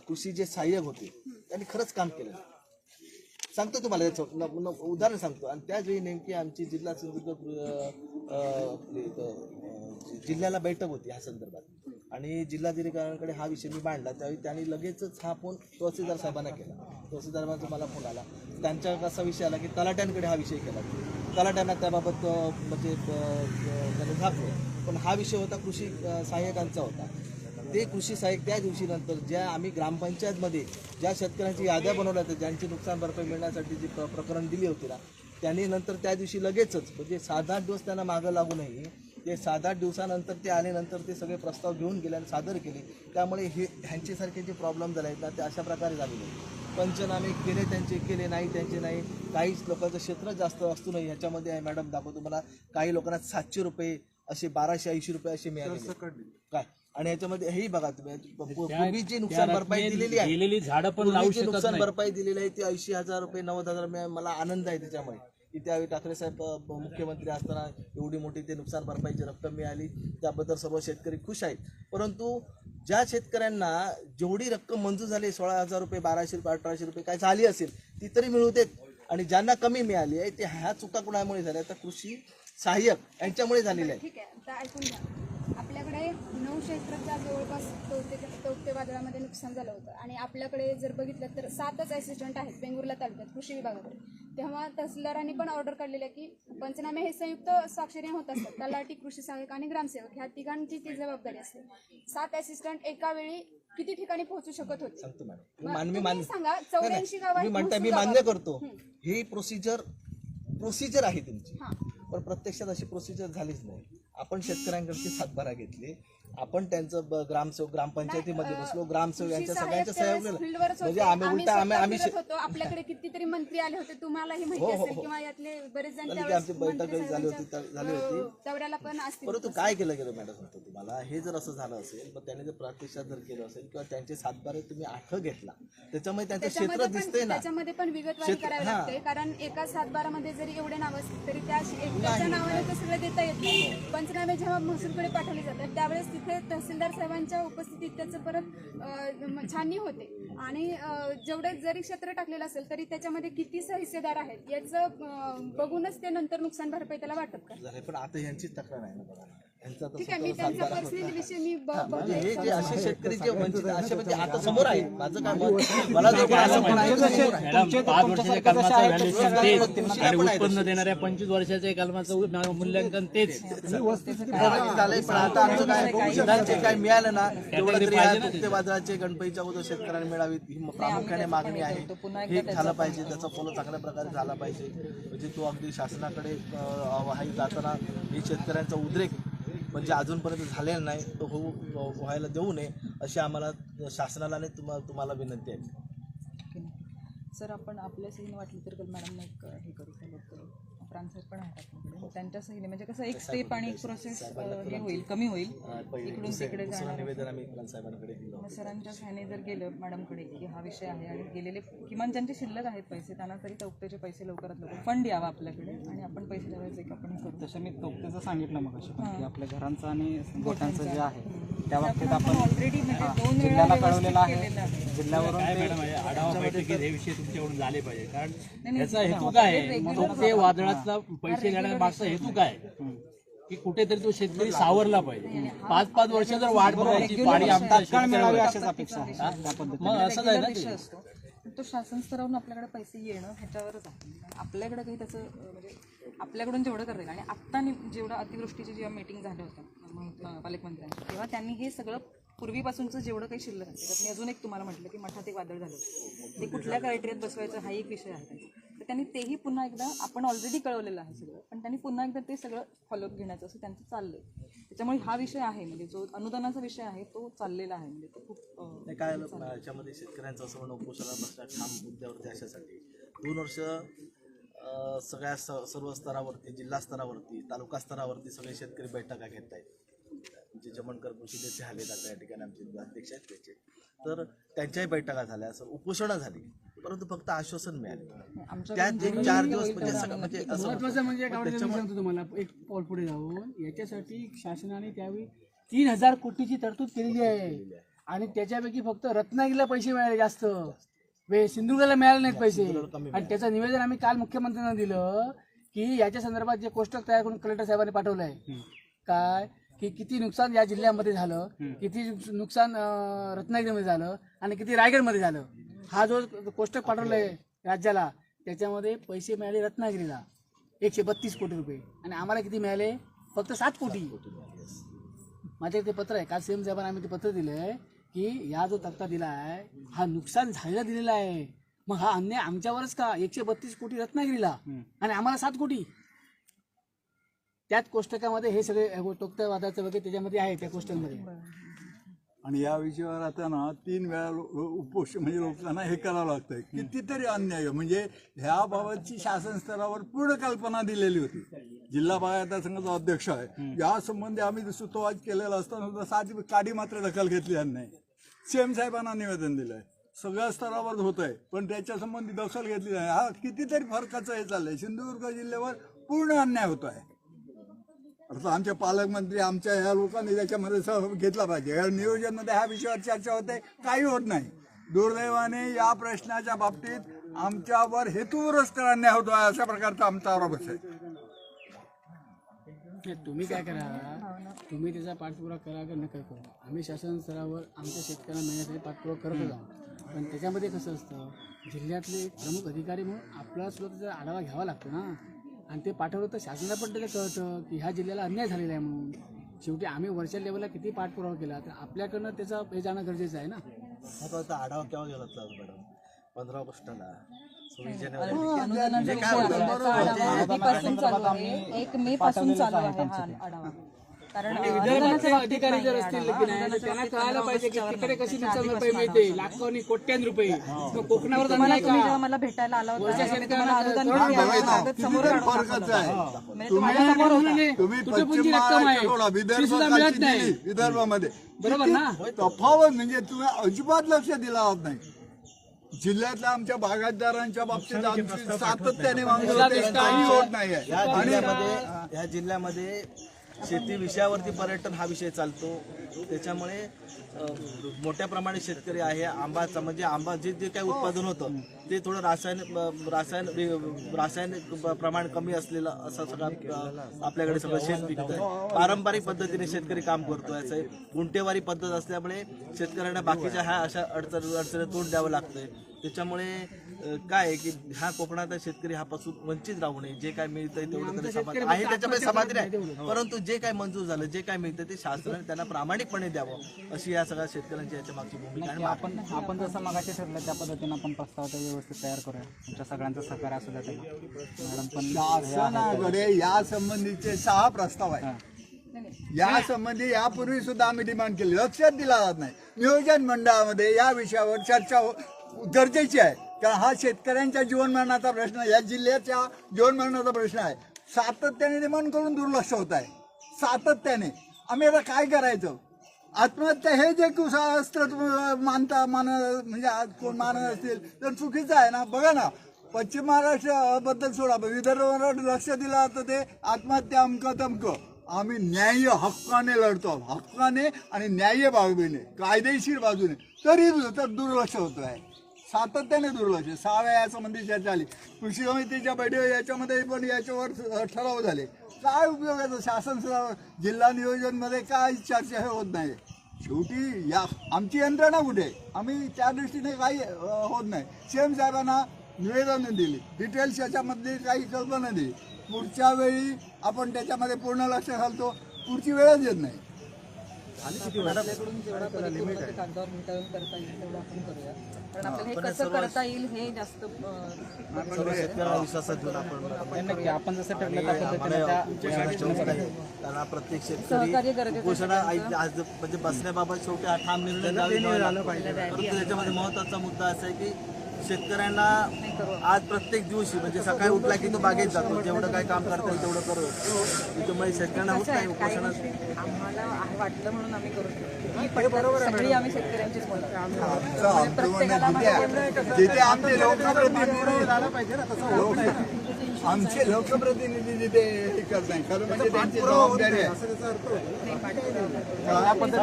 कृषी जे सहाय्यक होते त्यांनी खरंच काम केलं. सांगतो तुम्हाला याचं उदाहरण सांगतो. आणि त्याचवेळी नेमकी आमची जिल्हा सिंधुदुर्ग जिल्ह्याला बैठक होती ह्या संदर्भात. आणि जिल्हाधिकाऱ्यांकडे हा विषय मी मांडला, त्यावेळी त्यांनी लगेचच हा फोन तहसीलदार साहेबांना केला. तहसीलदारांचा मला फोन आला. त्यांचा कसा विषय आला की तलाट्यांकडे हा विषय केला. तलाट्यांना त्याबाबत म्हणजे त्यांनी झाकलं. पण हा विषय होता कृषी सहाय्यकांचा होता. ते कृषी सहाय्यक त्या दिवशी नंतर ज्या आम्ही ग्रामपंचायतमध्ये ज्या शेतकऱ्यांची याद्या बनवल्या होत्या, ज्यांची नुकसान भरपाई मिळण्यासाठी जी प्रकरण दिली होती ना, त्यांनी नंतर त्या दिवशी लगेचच म्हणजे 7-8 दिवस त्यांना मागं लागू नये, ते 7-8 दिवसानंतर ते आल्यानंतर ते सगळे प्रस्ताव घेऊन गेले आणि सादर केले. त्यामुळे ह्यांच्यासारखे जे प्रॉब्लेम झाले आहेत ना ते अशा प्रकारे झालेले. पंचनामे केले त्यांचे, केले नाही त्यांचे नाही. काही लोकांचं क्षेत्र जास्त असतो नाही. ह्याच्यामध्ये आहे मॅडम दाखवतो मला, काही लोकांना 700 रुपये असे 1280 रुपये असे मिळाले काय. आणि याच्यामध्ये हेही बघा तुम्ही, पूर्वी जी नुकसान भरपाई दिलेली आहे, गेलेली झाडं पण लावू शकत नुकसान नाही. भरपाई दिलेली आहे ती 80,000 रुपये 90,000 रुपये. मला आनंद आहे त्याच्यामुळे की त्यावेळी ठाकरे साहेब मुख्यमंत्री असताना एवढी मोठी ते नुकसान भरपाईची रक्कम मिळाली, त्याबद्दल सर्व शेतकरी खुश आहेत. परंतु ज्या शेतकऱ्यांना जेवढी रक्कम मंजूर झाली 16,000 रुपये 1200 रुपये 1800 रुपये काय झाली असेल ती तरी मिळू देत. आणि ज्यांना कमी मिळाली आहे ते ह्या चुका कुणामुळे झाल्या तर कृषी सहाय्यक यांच्यामुळे झालेल्या आहे. ठीक आहे, आता ऐकून घ्या. आपल्याकडे 900 एकरच्या जवळपास तौते वादळामध्ये नुकसान झालं होतं आणि आपल्याकडे जर बघितलं तर 7च असिस्टंट आहेत वेंगुर्ला तालुक्यात कृषी विभागाकडे. तेव्हा तहसीलदारांनी पण ऑर्डर काढलेली आहे की पंचनामे हे संयुक्त स्वाक्षरी होत असतात. तलाठी, कृषी सहाय्यक आणि ग्रामसेवक ह्या तिघांची ती जबाबदारी असते. 7 असिस्टंट एका वेळी किती ठिकाणी पोहोचू शकत होते? सांगतो मॅडम, तुम्ही सांगा. 84 गावात मी मान्य करतो ही प्रोसिजर आहे तुमची, पण प्रत्यक्षात अशी प्रोसिजर झालीच नाही. आपण शेतकऱ्यांकडची सातबारा घेतली, आपण त्यांचं ग्रामसेवक ग्रामपंचायतीमध्ये बसलो, ग्रामसेवक यांच्या सगळ्यांच्या सहयोग म्हणजे आम्ही उलटा आम्ही होतो. आपल्याकडे कितीतरी मंत्री आले होते, तुम्हालाही माहिती असेल किंवा यातले बरेच जण आमची बैठक झाली होती दौऱ्याला पण असतील. परंतु काय केलं गेलं मॅडम सांगतो तुम्हाला. हे जर असं झालं असेल पण त्यांनी जर प्रत्यक्षात जर केलं असेल किंवा त्यांचे सातबारे तुम्ही 8 घेतला त्याच्यामुळे त्यांचं क्षेत्र दिसतंय ना, त्याच्यामध्ये पण विगतवारी करावी लागते. कारण एका 7-12 जरी एवढे नाव असतील तरी त्याच्या नावाने तर सगळं देता येत नाही. पंचनामे जेव्हा महसूलकडे पाठवले जातात त्यावेळेस तिथे तहसीलदार साहेबांच्या उपस्थितीत त्याचं परत छाननी होते. आणि जेवढे जरी क्षेत्र टाकलेलं असेल तरी त्याच्यामध्ये किती हिस्सेदार आहेत याचं बघूनच ते नंतर नुकसान भरपाई त्याला वाटप करतात. पण आता यांचीच तक्रार आहे ना बघा. ठीक आहे, मी त्यांचा पर्सनल विषय मी हे जे असे शेतकरी जे वंचित असे म्हणजे आता समोर आहे. माझं काय मत, मला जे काय असं मॅडम 5 वर्षाच्या कलमाचं व्हॅल्युएशन तेच आणि उत्पन्न देणाऱ्या 25 वर्षाच्या कलमाचं मूल्यांकन तेच झालंय. पण आता आमचं काय मुलांचे काय मिळालं ना तेवढं तरी या वादळाचे गणपतीच्या अगोदर शेतकऱ्यांना मिळावीत ही प्रामुख्याने मागणी आहे. हे झालं पाहिजे, त्याचा फॉलो चांगल्या प्रकारे झाला पाहिजे. म्हणजे तो अगदी शासनाकडे जाताना हे शेतकऱ्यांचा उद्रेक म्हणजे अजूनपर्यंत झालेला नाही तो व्हायला देऊ नये अशी आम्हाला शासनाला आणि तुम्हाला विनंती आहे. सर आपण आपल्या सहीने वाटलं तर मॅडमने एक हे करू प्रांत पण आहेत आपल्याकडे त्यांच्या सहीने म्हणजे कसं एक स्टेप आणि एक प्रोसेस हे होईल, कमी होईल. इकडून तिकडे जाणार निवेदन आम्ही साहेबांकडे दिलं. सरांच्या सहीने जर गेलं मॅडमकडे की हा विषय आहे आणि गेलेले किमान ज्यांचे शिल्लक आहेत पैसे त्यांना तरी तौक्त्याचे पैसे लवकरात लवकर फंड यावा आपल्याकडे आणि आपण पैसे द्यायचे एक आपण करू. तसं मी तौक्त्याचं सांगितलं मग की आपल्या घरांचं आणि गोठ्यांचं जे आहे त्या बाबतीत आपण ऑलरेडी म्हणजे 2 जिल्ह्याला कळवलेलं आहे. जिल्ह्यावरून मॅडम आढावा बैठकीत हे विषय तुमच्याकडून झाले पाहिजे. कारण याचा हेतू काय आहे, तौक्ते वादळातला पैसे देण्याचा मागचा हेतू काय की कुठेतरी तो शेतकरी सावरला पाहिजे. 5-5 वर्ष जर वाट बघायची पाणी आमच्या मिळावी अशीच अपेक्षा आहे. त्या पद्धतीने मग असं आहे ना विषय असतो तो शासन स्तरावरून आपल्याकडे पैसे येणं ह्याच्यावरच आहे. आपल्याकडे काही त्याचं म्हणजे आपल्याकडून जेवढं करता येईल आणि आत्ता जेवढं अतिवृष्टीची जेव्हा मीटिंग झालं होतं पालकमंत्र्यांची तेव्हा त्यांनी हे सगळं पूर्वीपासूनचं जेवढं काही शिल्लक आहे त्यात मी अजून एक तुम्हाला म्हटलं की मठात एक वादळ झालं ते कुठल्या क्रायटेरियात बसवायचं हा एक विषय आहे. तर त्यांनी तेही पुन्हा एकदा आपण ऑलरेडी कळवलेलं आहे सगळं पण त्यांनी पुन्हा एकदा ते सगळं फॉलोअप घेण्याचं असं त्यांचं चाललंय. त्याच्यामुळे हा विषय आहे म्हणजे जो अनुदानाचा विषय आहे तो चाललेला आहे. म्हणजे तो खूप काय याच्यामध्ये शेतकऱ्यांचं असं म्हणणं उपोषणाला बसल्या ठाम मुद्द्यावरती अशासाठी 2 वर्ष सगळ्या सर्व स्तरावरती जिल्हा स्तरावरती तालुका स्तरावरती सगळे शेतकरी बैठका घेत आहेत. जे जमणकर कृषी नेते आले त्या ठिकाणी आमचे अध्यक्ष आहेत त्याचे तर त्यांच्याही बैठका झाल्या असं उपोषणं झाली परंतु फक्त आश्वासन मिळाले. त्यात 4 दिवस म्हणजे महत्वाचं म्हणजे सांगतो तुम्हाला एक पाऊल पुढे जाऊन याच्यासाठी शासनाने त्यावेळी 3,000 कोटीची तरतूद केलेली आहे आणि त्याच्यापैकी फक्त रत्नागिरीला पैसे मिळाले जास्त सिंधुदुर्गला मिळाले नाहीत पैसे. आणि त्याचं निवेदन आम्ही काल मुख्यमंत्र्यांना दिलं की याच्या संदर्भात जे कोष्टक तयार करून कलेक्टर साहेबांनी पाठवलं आहे काय की किती नुकसान या जिल्ह्यामध्ये झालं, किती नुकसान रत्नागिरीमध्ये झालं आणि किती रायगडमध्ये झालं. हा जो कोष्टक पाठवलंय राज्याला त्याच्यामध्ये पैसे मिळाले रत्नागिरीला 132 कोटी रुपये आणि आम्हाला किती मिळाले? फक्त 7 कोटी. माझ्या ते पत्र आहे, काल सीएम साहेबांना आम्ही ते पत्र दिलंय की या जो तक्ता दिला आहे हा नुकसान झालेला दिलेला आहे. मग हा अन्याय आमच्यावरच का? 132 कोटी रत्नागिरीला आणि आम्हाला 7 कोटी. त्याच कोष्टकामध्ये हे सगळे टोकत्यावादाचं वगैरे त्याच्यामध्ये आहे त्या कोष्टकामध्ये. आणि या विषयावर आता ना 3 वेळा उपोषण म्हणजे लोकांना हे करावं लागतंय. कितीतरी अन्याय म्हणजे ह्या बाबतची शासन स्तरावर पूर्ण कल्पना दिलेली होती. जिल्हा बागायतदार संघाचा अध्यक्ष आहे, या संबंधी आम्ही सूतोवाच केलेला असताना साधी काडी मात्र दखल घेतली नाही. सीएम साहेबांना निवेदन दिलंय, सगळ्या स्तरावर होत आहे पण त्याच्या संबंधी दखल घेतली नाही. हा कितीतरी फरकाचं हे चाललंय. सिंधुदुर्ग जिल्ह्यावर पूर्ण अन्याय होतो आहे. आता आमचे पालकमंत्री आमच्या ह्या लोकांनी त्याच्यामध्ये सहभाग घेतला पाहिजे. या नियोजनमध्ये ह्या विषयावर चर्चा होते, काही होत नाही. दुर्दैवाने या प्रश्नाच्या बाबतीत आमच्यावर हेतुपुरस्सर अन्याय होतो आहे अशा प्रकारचा आमचा आरोप आहे. तुम्ही काय करा, तुम्ही त्याचा पाठपुरावा करा का नका करू. आम्ही शासन स्तरावर आमच्या शेतकऱ्यांना मिळण्यासाठी पाठपुरावा करत आहोत. पण त्याच्यामध्ये कसं असतं, जिल्ह्यातले प्रमुख अधिकारी म्हणून आपल्याला सुद्धा त्याचा आढावा घ्यावा लागतो ना. आणि ते पाठवलं तर शासनाला पण त्याला कळतं की ह्या जिल्ह्याला अन्याय झालेला आहे म्हणून. शेवटी आम्ही वरच्या लेवलला किती पाठपुरावा केला तर आपल्याकडनं त्याचा हे जाणं गरजेचं आहे ना. आता आढावा केव्हा गेला होता मॅडम? 15 ऑगस्टला 26 अनुदानाच्या विषयावर आधीपासून चालू आहे, 1 मे पासून चालू आहे हा आढावा. कारण विदर्भाचे अधिकारी जर असतील की नाही तर त्यांना कळायला पाहिजे की तिकडे कशी नुकसान भरपाई मिळते, लाखोनी कोट्यान रुपये. मग कोकणावर तुम्ही जेव्हा मला भेटायला आला होता तुम्हाला अनुदान किती समोर फरकच आहे. तुम्ही तुटपुंजी पश्चिम रक्कम आहे महाराष्ट्र ती सुद्धा मिळत नाही. विदर्भामध्ये बरोबर ना? तफावत म्हणजे तुम्ही अजिबात लक्ष दिला होत नाही. जिल्ह्यातल्या आमच्या बागायतदारांच्या बाबतीत आमची सातत्याने मागणी होते, काही होत नाही आहे. या जिल्ह्यामध्ये शेती विषयावरती पर्यटन हा विषय चालतो. त्याच्यामुळे मोठ्या प्रमाणात शेतकरी आहे. आंबाचा म्हणजे आंबा जे जे काही उत्पादन होतं ते थोडं रासायनिक प्रमाण कमी असलेलं असं सगळं आपल्याकडे सगळं शेत पिकतं. पारंपरिक पद्धतीने शेतकरी काम करतो. याचं गुंठेवारी पद्धत असल्यामुळे शेतकऱ्यांना बाकीच्या ह्या अशा अडचणी तोंड द्यावं लागतंय. त्याच्यामुळे काय आहे की ह्या कोकणातला शेतकरी ह्यापासून वंचित राहू नये. जे काय मिळतंय तेवढं तरी समाधान आहे, त्याच्यामध्ये समाधान आहे. परंतु जे काय मंजूर झालं, जे काय मिळतं ते शासनाने त्यांना प्रामाणिकपणे द्यावं अशी या सगळ्या शेतकऱ्यांची याच्या मागची भूमिका. आणि आपण जसं मगाशी ठरलं त्या पद्धतीने आपण प्रस्ताव व्यवस्थित तयार करूया. तुमच्या सगळ्यांचं सहकार्य असू द्या त्याला. मॅडम पण शासनाकडे या संबंधीचे 6 प्रस्ताव आहेत. या संबंधी यापूर्वी सुद्धा आम्ही डिमांड केली, लक्षात दिला जात नाही. नियोजन मंडळामध्ये या विषयावर चर्चा गरजेची आहे. कारण हा शेतकऱ्यांच्या जीवनमरणाचा प्रश्न, या जिल्ह्याच्या जीवनमरणाचा प्रश्न आहे. सातत्याने डिमांड करून दुर्लक्ष होत आहे, सातत्याने. आम्ही आता काय करायचं? आत्महत्या हे जे कुशास्त्र म्हणजे कोण मानत असतील तर चुकीचं आहे ना. बघा ना, पश्चिम महाराष्ट्र बद्दल सोडा, विदर्भावर लक्ष दिलं तर ते आत्महत्या अमकं तमकं. आम्ही न्याय हक्काने लढतो, हक्काने आणि न्याय्य बाजूने, कायदेशीर बाजूने. तरी दुर्लक्ष होत आहे, सातत्याने दुर्लक्ष. 6 वेळा यासंबंधी चर्चा आली. कृषी समितीच्या बैठक याच्यामध्ये पण याच्यावर ठराव झाले. काय उपयोगाचं? शासन जिल्हा नियोजनमध्ये काय चर्चा हे होत नाही. शेवटी या आमची यंत्रणा कुठे? आम्ही त्या दृष्टीने काही होत नाही. सीएम साहेबांना निवेदनं दिली, डिटेल्स याच्यामधली काही कल्पना दिली. पुढच्या वेळी आपण त्याच्यामध्ये पूर्ण लक्ष घालतो. पुढची वेळच येत नाही. आपल्याकडून जेवढा परिपूर्ण ते कागदावर मिटवून करता येईल तेवढं आपण करूया. कारण आपल्याला हे कसं करता येईल हे जास्त शेतकऱ्यांना विश्वासात घेऊन आपण जसं ठरलं त्या पद्धतीने कारण प्रत्येक शेतकरी उपोषण आज म्हणजे बसण्याबाबत शेवटी हा ठाम निर्णय झाला पाहिजे. परंतु त्याच्यामध्ये महत्वाचा मुद्दा असा आहे की शेतकऱ्यांना आज प्रत्येक दिवशी म्हणजे सकाळी उठला की तो बागेत जातो, जेवढं काय काम करता येईल तेवढं करू. त्याच्यामुळे शेतकऱ्यांना होत नाही उपोषणात. आम्हाला वाटलं म्हणून आम्ही करू शकतो. सगळी आम्ही शेतकऱ्यांचीच जिथे आमचे लोकप्रतिनिधी झाला पाहिजे ना, तसं आमचे लोकप्रतिनिधी जिथे हे करत नाही, खरं म्हणजे त्यांची जबाबदारी आहे.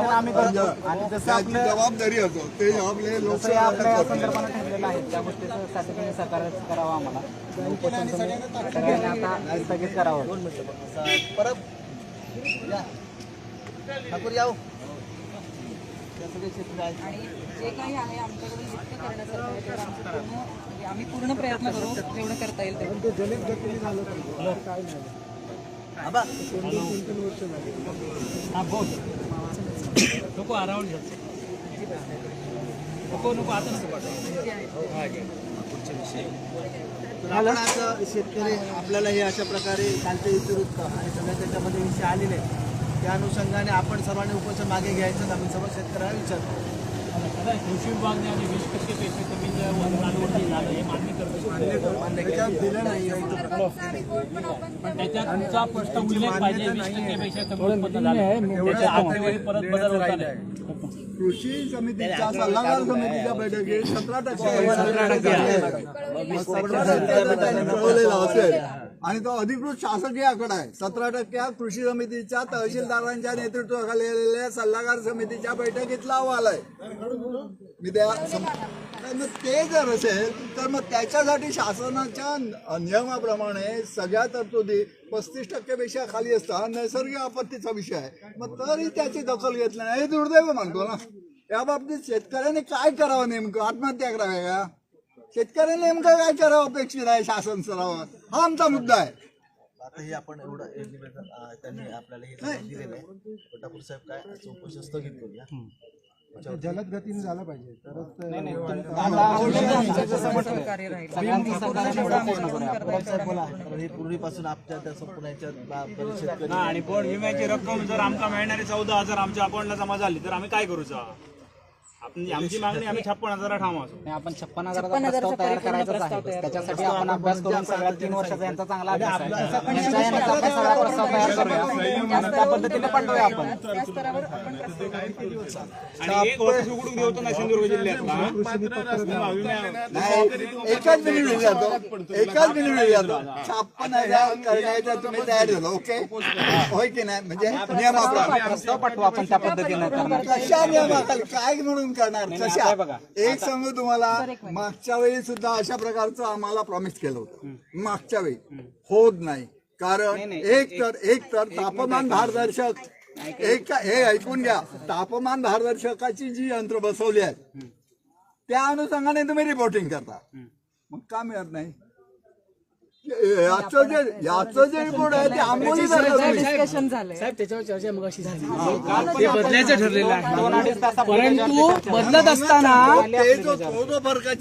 आम्ही करतो आणि जसं त्याची जबाबदारी असो ते आपले लोक आपल्या संदर्भाने ठरलेलं आहे त्या गोष्टीचं शासनाने सहकार्य करावं आम्हाला. सगळ्यांनी आता स्थगित करावं. परत ठाकूर याव त्या सगळे शेतकरी आहेत. आणि जे काही आहे आमच्याकडून जितकं करण्यासारखं आहे तेवढं आमचं पूर्ण म्हणजे आम्ही पूर्ण प्रयत्न करू जेवढं करता येईल तेवढं. ते जलद गतीने झालं तर काय नाही आबा 2-3 वर्ष झाली. हा बोल नको आरावून जायचं नको आता नको तर आपण आता शेतकरी आपल्याला हे अशा प्रकारे कालचे इतिवृत्त आणि सगळ्या त्याच्यामध्ये विषय आलेले आहेत. त्या अनुषंगाने आपण सर्वांनी उपोषण मागे घ्यायचं आम्ही सर्व शेतकऱ्यांना विचारतो. कृषी विभागने आणि 20% पैसे कमीच्या लागवडी झालं हे मान्य करतो त्याच्यात दिलं नाही संदर्भातचा रिपोर्ट पण आपण पण त्याच्यात तुमचा प्रश्न उल्लेख पाहिजे 20% पेक्षा कमी उत्पन्न झालं त्याच्या आकडेवारी परत बदल होता नाही. कृषी समितीच्या सल्लागार समितीच्या बैठकीत 17% त्यांनी कळवलेला असेल आणि तो अधिकृत शासकीय आकडा आहे. 17% कृषी समितीच्या तहसीलदारांच्या नेतृत्वाखाली आलेल्या सल्लागार समितीच्या बैठकीतला अहवाल आहे. मी त्या मग ते जर असेल तर मग त्याच्यासाठी शासनाच्या नियमाप्रमाणे सगळ्या तरतुदी 35% पेक्षा खाली असतात. नैसर्गिक आपत्तीचा विषय आहे मग तरी त्याची दखल घेतली नाही हे दुर्दैव मानतो ना. या बाबतीत शेतकऱ्याने काय करावं नेमकं? आत्महत्या कराव्या का? शेतकऱ्याने नेमकं काय करावं अपेक्षित आहे शासन स्तरावर? हा आमचा मुद्दा आहे. आता हे आपण एवढं एक निवेदन त्यांनी आपल्याला हे सगळं दिलेलं आहे. ठाकूर साहेब काय उपोषण स्थगित करूया. जलद गतीने झालं पाहिजे तरच सहकार्य राहील. साहेब बोला. तर हे पूर्वीपासून आपल्या त्या संपूर्ण याच्यात बरेच शेतकरी आणि पण विम्याची रक्कम जर आमका मिळणारी 14,000 आमच्या अकाउंटला जमा झाली तर आम्ही काय करूचा? आमची मागणी आम्ही 56,000 ठाम असो. नाही, आपण 56,000चा प्रस्ताव तयार करायचाच आहे. त्याच्यासाठी आपण अभ्यास करून सगळ्या 3 वर्षाचा यांचा चांगला अभ्यास आहे. यांचा याचा आपण सगळा प्रस्ताव तयार करूया आणि त्या पद्धतीने पाठवूया आपण. त्या स्तरावर आपण प्रस्ताव आणि 1 वर्ष उघडून घेऊ ना सिंधुदुर्ग जिल्ह्यातला नाही, एकाच मिनिट जातो 56,000 करण्याचा तुम्ही तयार झालो. ओके होय की नाही? म्हणजे नियमाप्रमाणे प्रस्ताव पाठवू आपण त्या पद्धतीने करणार. कशा नियमाखाली काय म्हणून करणार? कशा? एक सांगू तुम्हाला, मागच्या वेळी सुद्धा अशा प्रकारचं आम्हाला प्रॉमिस केलं होतं. मागच्या वेळी होत नाही. कारण एक तर तापमान भारदर्शक हे ऐकून घ्या. तापमान भारदर्शकाची जी यंत्र बसवली आहेत त्या अनुषंगाने तुम्ही रिपोर्टिंग करता. मग का मिळत नाही? याचं जे रिपोर्ट आहे ते आंबोली डिस्कशन झालंय. साहेब त्याच्यावर चर्चा मग अशी झाली ते बदलायचं ठरलेलं आहे परंतु बदलत असताना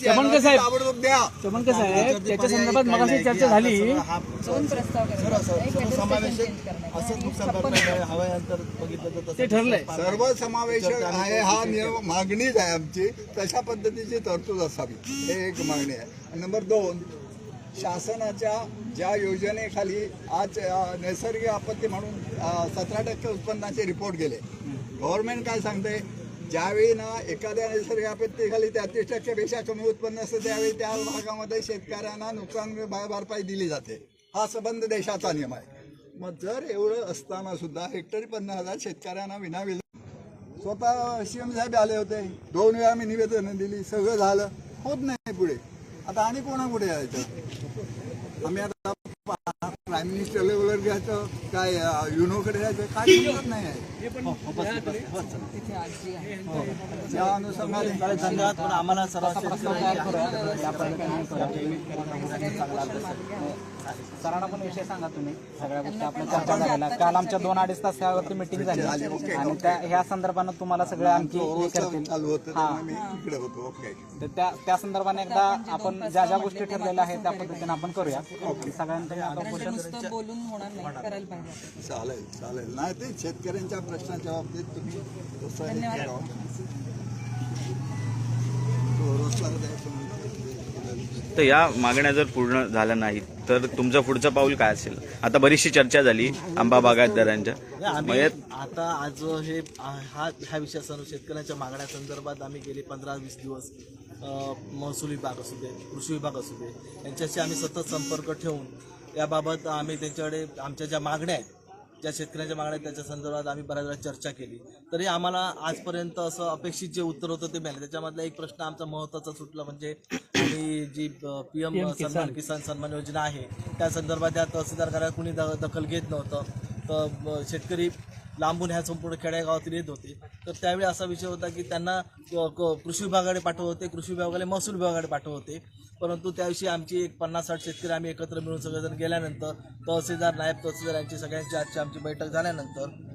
चमनके साहेब त्याच्या संदर्भात मग अशी चर्चा झाली. 2 प्रस्ताव असं नुकसान भरपाई हवायानंतर बघितलं तर ते ठरलंय. सर्वसमावेशक आहे हा नियम. मागणीच आहे आमची तशा पद्धतीची तरतूद असावी हे एक मागणी आहे. नंबर 2, शासनाच्या ज्या योजनेखाली आज नैसर्गिक आपत्ती म्हणून 17% उत्पन्नाचे रिपोर्ट गेले. गव्हर्नमेंट काय सांगते? ज्यावेळी ना एखाद्या नैसर्गिक आपत्तीखाली 33% पेक्षा कमी उत्पन्न असतं त्यावेळी त्या भागामध्ये शेतकऱ्यांना नुकसान भरपाई दिली जाते. हा संबंध देशाचा नियम आहे. मग जर एवढं असताना सुद्धा हेक्टरी 50,000 शेतकऱ्यांना विनाविल स्वतः CM साहेब आले होते. 2 वेळा मी निवेदनं दिली. सगळं झालं. होत नाही पुढे. आता आणि कोणापुढे यायचं? आम्ही आता प्राईम मिनिस्टर लेवलवर घ्यायचं काय युनोकडे जायचं काय समजत नाही आहे. त्या अनुषंगाने धन्यवाद. पण आम्हाला सर्व सरांना पण विषय सांगा तुम्ही. सगळ्या गोष्टी आपल्या चर्चा झालेल्या. काल आमच्या 2-2.5 तास त्यावरती मिटिंग झाली आणि ह्या संदर्भाने तुम्हाला सगळं आणखी हे करतील. तर त्या संदर्भाने एकदा आपण ज्या ज्या गोष्टी ठरलेल्या आहेत त्या पद्धतीने आपण करूया. सगळ्यांचं नुसतं बोलून होणार नाही, करायला पाहिजे. चालेल नाही ते शेतकऱ्यांच्या प्रश्नाच्या बाबतीत तुम्ही तसं हे करावं. तर या मागण्या जर पूर्ण झाल्या नाहीत तर तुमचं पुढचं पाऊल काय असेल? आता बरीचशी चर्चा झाली आंबा बागायतदारांच्या. आता आज हे ह्या विषयासह शेतकऱ्यांच्या मागण्या संदर्भात आम्ही गेले 15-20 दिवस महसूल विभाग असू दे, कृषी विभाग असू दे, यांच्याशी आम्ही सतत संपर्क ठेवून याबाबत आम्ही त्यांच्याकडे आमच्या ज्या मागण्या आहेत, ज्या शेतकऱ्यांच्या मागण्या आहेत त्याच्या संदर्भात आम्ही बऱ्याच वेळा चर्चा केली. तरी आम्हाला आजपर्यंत असं अपेक्षित जे उत्तर होतं ते मिळालं. त्याच्यामधला एक प्रश्न आमचा महत्त्वाचा सुटला म्हणजे आम्ही जी PM सन्मान किसान सन्मान योजना आहे त्या संदर्भात त्या तहसीलदार कार्यालयात कुणी दखल घेत नव्हतं. तर शेतकरी लांबून ह्या संपूर्ण खेड्यागावातून येत होते. तर त्यावेळी असा विषय होता की त्यांना कृषी विभागाकडे पाठवत होते, कृषी विभागाकडे महसूल विभागाकडे पाठवत होते. परंतु त्याविषयी आमची एक 50-60 शेतकरी आम्ही एकत्र मिळून सगळेजण गेल्यानंतर तहसीलदार, नायब तहसीलदार यांची सगळ्यांची आमची बैठक झाल्यानंतर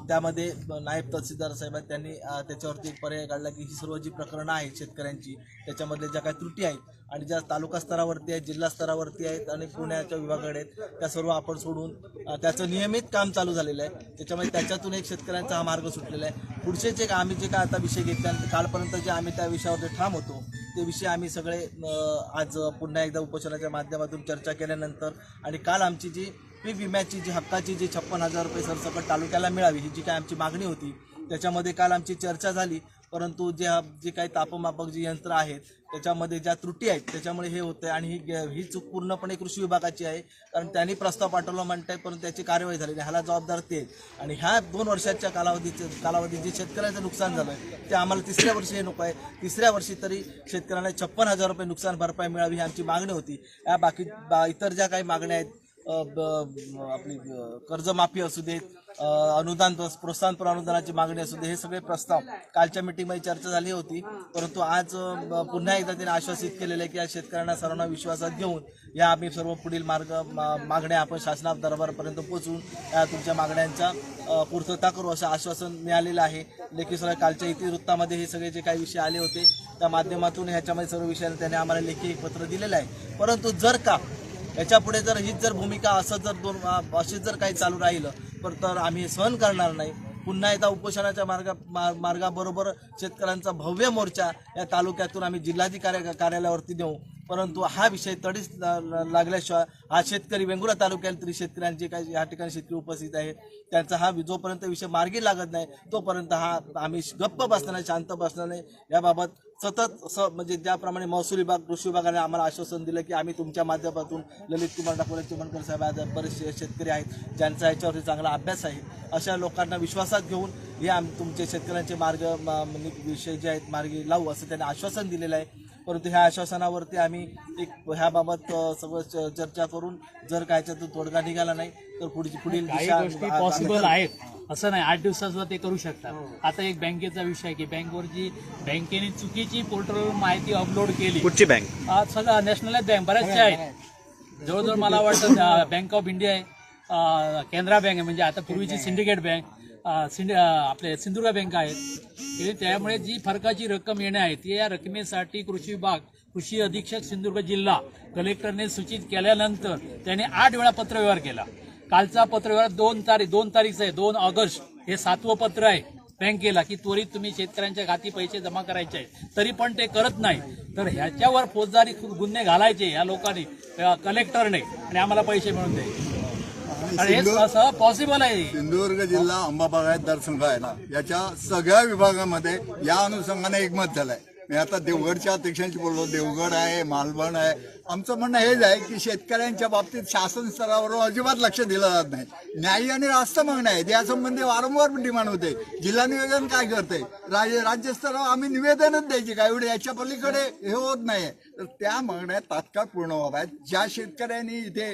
त्यामध्ये नायब तहसीलदार साहेबांनी त्यांनी त्याच्यावरती एक पर्याय काढला की ही सर्व जी प्रकरणं आहेत शेतकऱ्यांची, त्याच्यामधल्या ज्या काही त्रुटी आहेत आणि ज्या तालुका स्तरावरती आहेत, जिल्हा स्तरावरती आहेत आणि पुण्याच्या विभागाकडे आहेत, त्या सर्व आपण सोडून त्याचं नियमित काम चालू झालेलं आहे. त्याच्यामुळे त्याच्यातून एक शेतकऱ्यांचा हा मार्ग सुटलेला आहे. पुढचे जे आम्ही जे काय आता विषय घेतल्यानंतर कालपर्यंत जे आम्ही त्या विषयावरती ठाम होतो ते विषय आम्ही सगळे आज पुन्हा एकदा उपोषणाच्या माध्यमातून चर्चा केल्यानंतर आणि काल आमची जी पीक विम्याची जी हक्काची जी 56,000 रुपये सरसकट तालुक्याला मिळावी ही जी काय आमची मागणी होती त्याच्यामध्ये काल आमची चर्चा झाली. परंतु जे काही तापमापक जी यंत्र आहेत त्याच्यामध्ये ज्या त्रुटी आहेत त्याच्यामुळे हे होतं आणि ही चूक पूर्णपणे कृषी विभागाची आहे. कारण त्यांनी प्रस्ताव पाठवला म्हणतायत परंतु त्याची कार्यवाही झाली नाही, ह्याला जबाबदार ते. आणि ह्या 2 वर्षाच्या कालावधीत जे शेतकऱ्याचं नुकसान झालं ते आम्हाला 3ऱ्या वर्षी हे नको आहे. 3ऱ्या वर्षी तरी शेतकऱ्यांना 56,000 रुपये नुकसान भरपाई मिळावी ही आमची मागणी होती. या बाकी इतर ज्या काही मागण्या आहेत आपली कर्जमाफी असू देत, अनुदान प्रोत्साहनपर अनुदानाची मागणी असू दे, हे सगळे प्रस्ताव कालच्या मिटिंगमध्ये चर्चा झाली होती. परंतु आज पुन्हा एकदा त्यांनी आश्वासित केलेलं आहे की या शेतकऱ्यांना सर्वांना विश्वासात घेऊन या आम्ही सर्व पुढील मागण्या आपण शासना दरबारपर्यंत पोहोचून तुमच्या मागण्यांचा पूर्तता करू असं आश्वासन मिळालेलं आहे. लेखी सगळ्या कालच्या इतिवृत्तामध्ये हे सगळे जे काही विषय आले होते त्या माध्यमातून ह्याच्यामध्ये सर्व विषयाला त्यांनी आम्हाला लेखी एक पत्र दिलेलं आहे. परंतु जर का याच्यापुढे जर हीच जर भूमिका अशीच जर काही चालू राहिलं तर आम्ही सहन करणार नाही. पुन्हा एकदा उपोषणाच्या मार्गाबरोबर शेतकऱ्यांचा भव्य मोर्चा या तालुक्यातून आम्ही जिल्हाधिकारी कार्यालयावरती देऊ. परंतु हा विषय तडीस लागल्याशिवाय हा शेतकरी वेंगुर्ला तालुक्यातील शेतकऱ्यांचे काही या ठिकाणी शेतकरी उपस्थित आहेत त्यांचा हा जोपर्यंत विषय मार्गी लागत नाही तोपर्यंत हा आम्ही गप्प बसणार नाही, शांत बसणार नाही. याबाबत सतत म्हणजे ज्याप्रमाणे महसूल विभाग, कृषी विभागाने आम्हाला आश्वासन दिलं की आम्ही तुमच्या माध्यमातून ललित कुमार डाकोरे, चिमणकर साहेब आज बरेचसे शेतकरी आहेत ज्यांचा याच्यावरती चांगला अभ्यास आहे, अशा लोकांना विश्वासात घेऊन हे तुमचे शेतकऱ्यांचे विषय जे आहेत मार्गी लावू असं त्यांनी आश्वासन दिलेलं आहे. परंतु ह्या आश्वासनावरती आम्ही ह्याबाबत सगळं चर्चा करून जर काय याच्यातून तोडगा निघाला नाही तर पुढील काही गोष्टी पॉसिबल आहेत असं नाही, 8 दिवसात ते करू शकतात. आता एक बँकेचा विषय आहे की बँकेने चुकीची पोर्टलवर माहिती अपलोड केली. कुठची बँक? सगळं नॅशनलाइज बँक बऱ्याचशा आहेत. जवळजवळ मला वाटतं बँक ऑफ इंडिया आहे, कॅनरा बँक आहे, म्हणजे आता पूर्वीची सिंडिकेट बँक, आपले सिंधुदुर्ग बँक आहेत. त्यामुळे जी फरकाची रक्कम येणे आहे ती या रकमेसाठी कृषी विभाग, कृषी अधीक्षक सिंधुदुर्ग जिल्हा, कलेक्टरने सूचित केल्यानंतर त्याने 8 वेळा पत्रव्यवहार केला. कालचा पत्रव्यवहार 2 तारीखचा आहे, 2 ऑगस्ट हे 7वं पत्र आहे बँकेला की त्वरित तुम्ही शेतकऱ्यांच्या खाती पैसे जमा करायचे आहेत, तरी पण ते करत नाही. तर ह्याच्यावर फौजदारी गुन्हे घालायचे या लोकांनी, कलेक्टरने, आणि आम्हाला पैसे मिळून द्यायचे. असं पॉसिबल आहे. सिंधुदुर्ग जिल्हा आंबा बागायतदार संघ आहे ना, याच्या सगळ्या विभागामध्ये या अनुषंगाने एकमत झालंय. मी आता देवगडच्या अध्यक्षांशी बोललो, देवगड आहे, मालवण आहे. आमचं म्हणणं हेच आहे की शेतकऱ्यांच्या बाबतीत शासन स्तरावर अजिबात लक्ष दिलं जात नाही. न्यायी आणि रास्त मागण्या आहेत, यासंबंधी वारंवार डिमांड होते. जिल्हा निवेदन काय करते, राज्य स्तरावर आम्ही निवेदनच द्यायचे काय, एवढे याच्या पलीकडे हे होत नाही. तर त्या मागण्या तात्काळ पूर्ण व्हाव्यात. ज्या शेतकऱ्यांनी इथे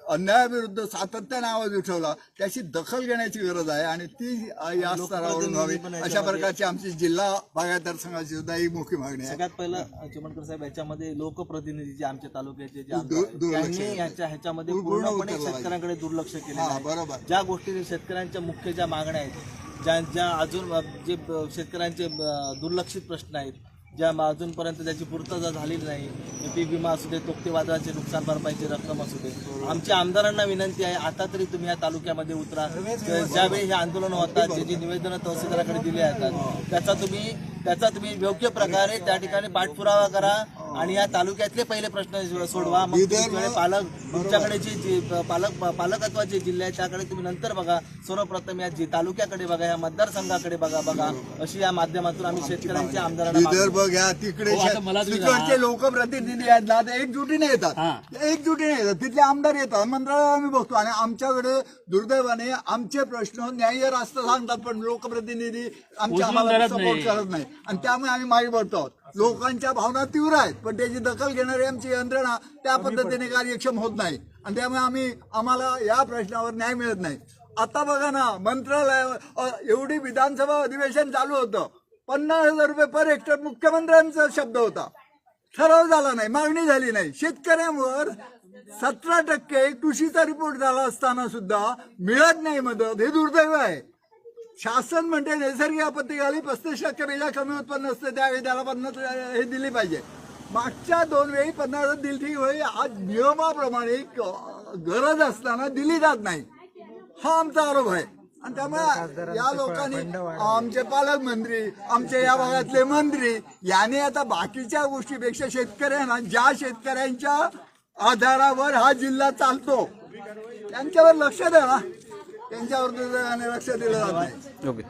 अन्यायाविरुद्ध सातत्याने आवाज उठवला त्याची दखल घेण्याची गरज आहे आणि ती या स्तरावरून व्हावी. अशा प्रकारची आमची जिल्हा बागायतदार संघाची सुद्धा ही मुख्य मागणी आहे. सगळ्यात पहिलं चिमणकर साहेब, याच्यामध्ये लोकप्रतिनिधी जे आमच्या तालुक्याचे त्यांनी ह्याच्यामध्ये पूर्णपणे शेतकऱ्यांकडे दुर्लक्ष केलं आहे. बरोबर. ज्या गोष्टी शेतकऱ्यांच्या मुख्य ज्या मागण्या आहेत, ज्या अजून जे शेतकऱ्यांचे दुर्लक्षित प्रश्न आहेत, ज्या अजूनपर्यंत त्याची पूर्तता झालेली नाही, पीक विमा असू दे, तोक्ते वादळाचे नुकसान भरपाईची रक्कम असू दे, आमच्या आमदारांना विनंती आहे आता तरी तुम्ही या तालुक्यामध्ये उतरा. ज्यावेळी हे आंदोलन होतात, जे निवेदनं तहसीलदाराकडे दिले जातात त्याचा तुम्ही योग्य प्रकारे त्या ठिकाणी पाठपुरावा करा आणि या तालुक्यातले पहिले प्रश्न सोडवा. मग तुमच्याकडे जे पालकत्वाचे जिल्हे आहेत त्याकडे तुम्ही नंतर बघा. सर्वप्रथम या तालुक्याकडे बघा, या मतदारसंघाकडे बघा अशी या माध्यमातून आम्ही शेतकऱ्यांच्या आमदारांना घ्या. तिकडचे लोकप्रतिनिधी आहेत ना, ते एकजुटीने येतात, तिथले आमदार येतात, मंत्रालयात आम्ही बघतो आणि आमच्याकडे दुर्दैवाने आमचे प्रश्न न्याय्य रास्त सांगतात पण लोकप्रतिनिधी आम्हाला सपोर्ट करत नाही आणि त्यामुळे आम्ही मागे पडतो आहोत. लोकांच्या भावना तीव्र आहेत पण त्याची दखल घेणारी आमची यंत्रणा त्या पद्धतीने कार्यक्षम होत नाही आणि त्यामुळे आम्हाला या प्रश्नावर न्याय मिळत नाही. आता बघा ना, मंत्रालय एवढी विधानसभा अधिवेशन चालू होतं, 50,000 रुपये पर हेक्टर मुख्यमंत्र्यांचा शब्द होता, ठराव झाला नाही, मागणी झाली नाही. शेतकऱ्यांवर 17% कृषीचा रिपोर्ट झाला असताना सुद्धा मिळत नाही मदत, हे दुर्दैव आहे. शासन म्हणते नैसर्गिक आपत्ती आली 35% पेक्षा कमी उत्पन्न असतं त्यावेळी त्याला 50 हे दिली पाहिजे. मागच्या 2 वेळी 50,000 दिली ठीक होईल, आज नियमाप्रमाणे गरज असताना दिली जात नाही, हा आमचा आरोप आहे. आणि त्यामुळे या लोकांनी आमचे पालकमंत्री, आमच्या या भागातले मंत्री यांनी आता बाकीच्या गोष्टीपेक्षा शेतकऱ्यांना, ज्या शेतकऱ्यांच्या आधारावर हा जिल्हा चालतो त्यांच्यावर लक्ष द्या ना, त्यांच्यावर लक्ष दिलं जात नाही. ओके.